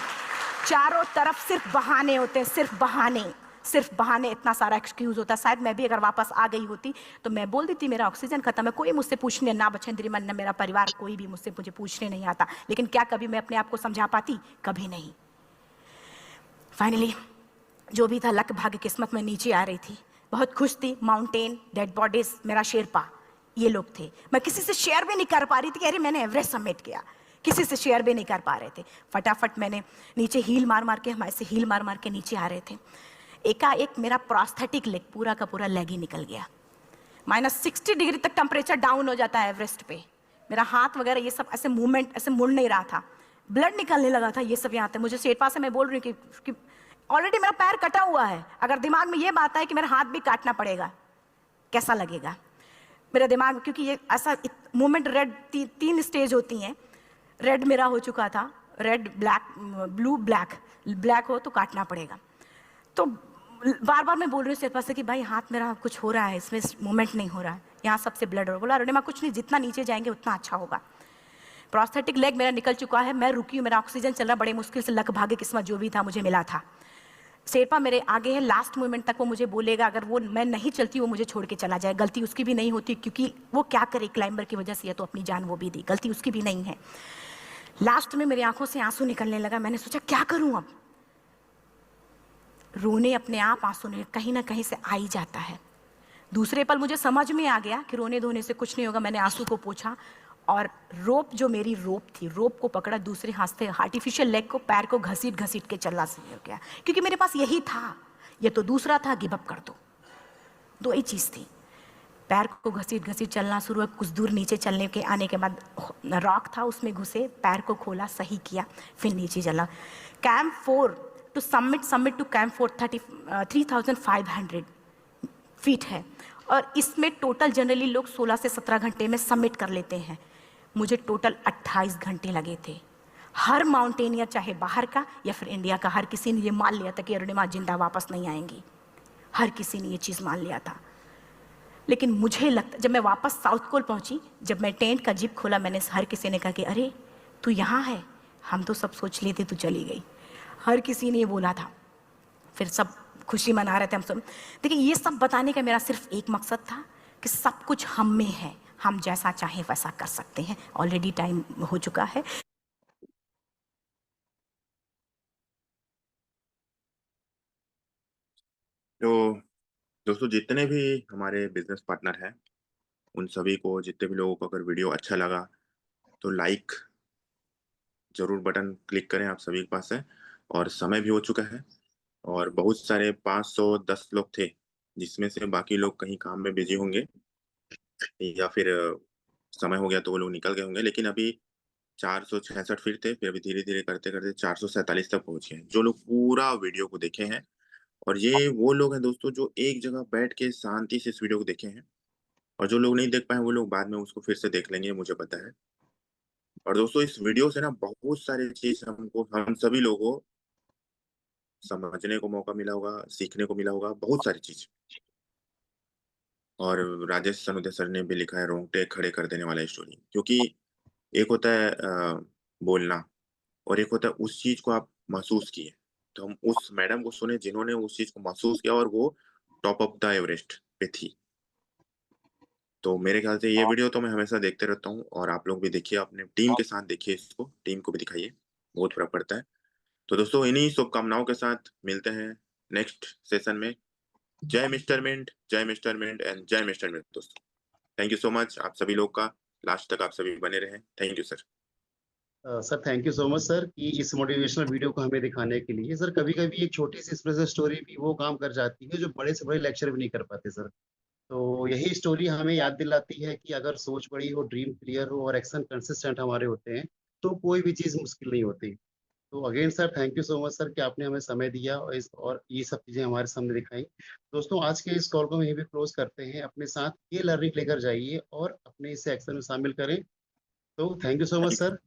Speaker 4: चारों तरफ सिर्फ बहाने होते हैं, सिर्फ बहाने, इतना सारा एक्सक्यूज होता है। शायद मैं भी अगर वापस आ गई होती तो मैं बोल देती मेरा ऑक्सीजन खत्म है, कोई मुझसे पूछने ना बचेंद्री मन, न मेरा परिवार, कोई भी मुझे पूछने नहीं आता। लेकिन क्या कभी मैं अपने आप को समझा पाती? कभी नहीं। फाइनली जो भी था लक भाग्य किस्मत में नीचे आ रही थी, बहुत खुश थी। माउंटेन, डेड बॉडीज, मेरा शेरपा, ये लोग थे। मैं किसी से शेयर भी नहीं कर पा रही थी कि अरे मैंने एवरेस्ट सबमिट किया, किसी से शेयर भी नहीं कर पा रहे थे। फटाफट मैंने नीचे हील मार मार के, हमारे से हील मार मार के नीचे आ रहे थे। एकाएक मेरा प्रोस्थेटिक लेग, पूरा का पूरा लेग ही निकल गया। -60 डिग्री तक टेम्परेचर डाउन हो जाता है एवरेस्ट पे। मेरा हाथ वगैरह ये सब ऐसे मूवमेंट, ऐसे मुड़ नहीं रहा था, ब्लड निकलने लगा था, ये सब यहाँ तक। मुझे शेरपा से मैं बोल रही हूँ कि ऑलरेडी मेरा पैर कटा हुआ है, अगर दिमाग में ये बात है कि मेरा हाथ भी काटना पड़ेगा, कैसा लगेगा मेरा दिमाग। क्योंकि ये ऐसा मूवमेंट, रेड 3 स्टेज होती हैं। रेड मेरा हो चुका था, red, black, blue, black. Black हो तो काटना पड़ेगा। तो बार बार मैं बोल रही हूँ शेरपा से कि भाई हाथ मेरा कुछ हो रहा है, इसमें मूवमेंट नहीं हो रहा है, यहाँ सबसे ब्लड हो रहा है। बोला अरुणिमा कुछ नहीं, जितना नीचे जाएंगे उतना अच्छा होगा। प्रोस्थेटिक लेग मेरा निकल चुका है, मैं रुकी हूँ, मेरा ऑक्सीजन चल रहा, बड़े मुश्किल से लक भाग्य किस्मत जो भी था मुझे मिला था। शेरपा मेरे आगे है, लास्ट मोमेंट तक वो मुझे बोलेगा, अगर वो मैं नहीं चलती वो मुझे छोड़ के चला जाए। गलती उसकी भी नहीं होती, क्योंकि वो क्या करे, क्लाइंबर की वजह से, या तो अपनी जान वो भी दी, गलती उसकी भी नहीं है। लास्ट में मेरी आंखों से आंसू निकलने लगा। मैंने सोचा क्या करूं अब, रोने अपने आप आंसू ने कहीं ना कहीं से आ ही जाता है। दूसरे पल मुझे समझ में आ गया कि रोने धोने से कुछ नहीं होगा। मैंने आंसू को पोंछा और रोप, जो मेरी रोप थी, रोप को पकड़ा, दूसरे हाथ से आर्टिफिशियल लेग को, पैर को घसीट घसीट के चलना शुरू हो गया, क्योंकि मेरे पास यही था। ये तो दूसरा था, गिव अप कर दो ही चीज़ थी। पैर को घसीट घसीट चलना शुरू हुआ। कुछ दूर नीचे चलने के आने के बाद रॉक था, उसमें घुसे, पैर को खोला, सही किया, फिर नीचे चला। Camp 4 to summit to camp 4 3500 feet है, और इसमें टोटल जनरली लोग 16 से 17 घंटे में सबमिट कर लेते हैं। मुझे टोटल 28 घंटे लगे थे। हर माउंटेनियर, चाहे बाहर का या फिर इंडिया का, हर किसी ने ये मान लिया था कि अरुणिमा जिंदा वापस नहीं आएंगी। हर किसी ने ये चीज़ मान लिया था। लेकिन मुझे लगता, जब मैं वापस साउथ पोल पहुंची, जब मैं टेंट का जिप खोला, मैंने हर किसी ने कहा कि अरे तू यहाँ है, हम तो सब सोच लिए थे तू चली गई। हर किसी ने ये बोला था। फिर सब खुशी मना रहे थे हम सब। देखिए, ये सब बताने का मेरा सिर्फ एक मकसद था कि सब कुछ हम में है, हम जैसा चाहें वैसा कर सकते हैं। ऑलरेडी टाइम हो चुका है।
Speaker 1: तो दोस्तों, जितने भी हमारे बिजनेस पार्टनर हैं, उन सभी को, जितने भी लोगों को अगर वीडियो अच्छा लगा तो लाइक जरूर बटन क्लिक करें, आप सभी के पास है। और समय भी हो चुका है, और बहुत सारे 510 लोग थे, जिसमें से बाकी लोग कहीं काम में बिजी होंगे, या फिर समय हो गया तो वो लोग निकल गए होंगे। लेकिन अभी 466 फीट थे, फिर अभी धीरे धीरे करते करते 447 तक पहुंच गए, जो लोग पूरा वीडियो को देखे हैं। और ये वो लोग हैं दोस्तों, जो एक जगह बैठ के शांति से इस वीडियो को देखे हैं। और जो लोग नहीं देख पाए, वो लोग बाद में उसको फिर से देख लेंगे, मुझे पता है। और दोस्तों, इस वीडियो से ना बहुत सारी चीज हमको, हम सभी लोगों को समझने को मौका मिला होगा, सीखने को मिला होगा, बहुत सारी चीज। और राजेश सनुदे सर ने भी लिखा है रोंगटे खड़े कर देने वाला स्टोरी, क्योंकि एक होता है बोलना, और एक होता है उस चीज को आप महसूस किए। तो हम उस मैडम को सुने जिन्होंने उस चीज को महसूस किया, और वो टॉप ऑफ द एवरेस्ट पे थी। तो मेरे ख्याल से ये वीडियो तो मैं हमेशा देखते रहता हूँ, और आप लोग भी देखिए, अपने टीम के साथ देखिए इसको, टीम को भी दिखाइए, बहुत फर्क पड़ता है। तो दोस्तों, इन्हीं शुभकामनाओं के साथ मिलते हैं नेक्स्ट सेशन में। जय मिस्टर मिंट, जय मिस्टर मिंट एंड जय मिस्टर मिंट दोस्तों। थैंक यू सो मच आप सभी लोग का, लास्ट तक आप सभी बने रहे। Thank you sir.
Speaker 3: Sir thank you so much sir कि इस मोटिवेशनल वीडियो को हमें दिखाने के लिए। सर कभी कभी एक छोटी सी इंस्पिरेशनल स्टोरी भी वो काम कर जाती है जो बड़े से बड़े लेक्चर भी नहीं कर पाते सर। तो यही स्टोरी हमें याद दिलाती है कि अगर सोच बड़ी हो, ड्रीम क्लियर हो और एक्शन कंसिस्टेंट हमारे होते हैं, तो कोई भी चीज़ मुश्किल नहीं होती। तो again sir thank you so much sir कि आपने हमें समय दिया और ये सब चीज़ें हमारे सामने दिखाई। दोस्तों, आज के इस कॉल को हम यहीं पे क्लोज करते हैं। अपने साथ ये लर्निंग लेकर जाइए और अपने इसे एक्शन में शामिल करें। तो thank you so much sir.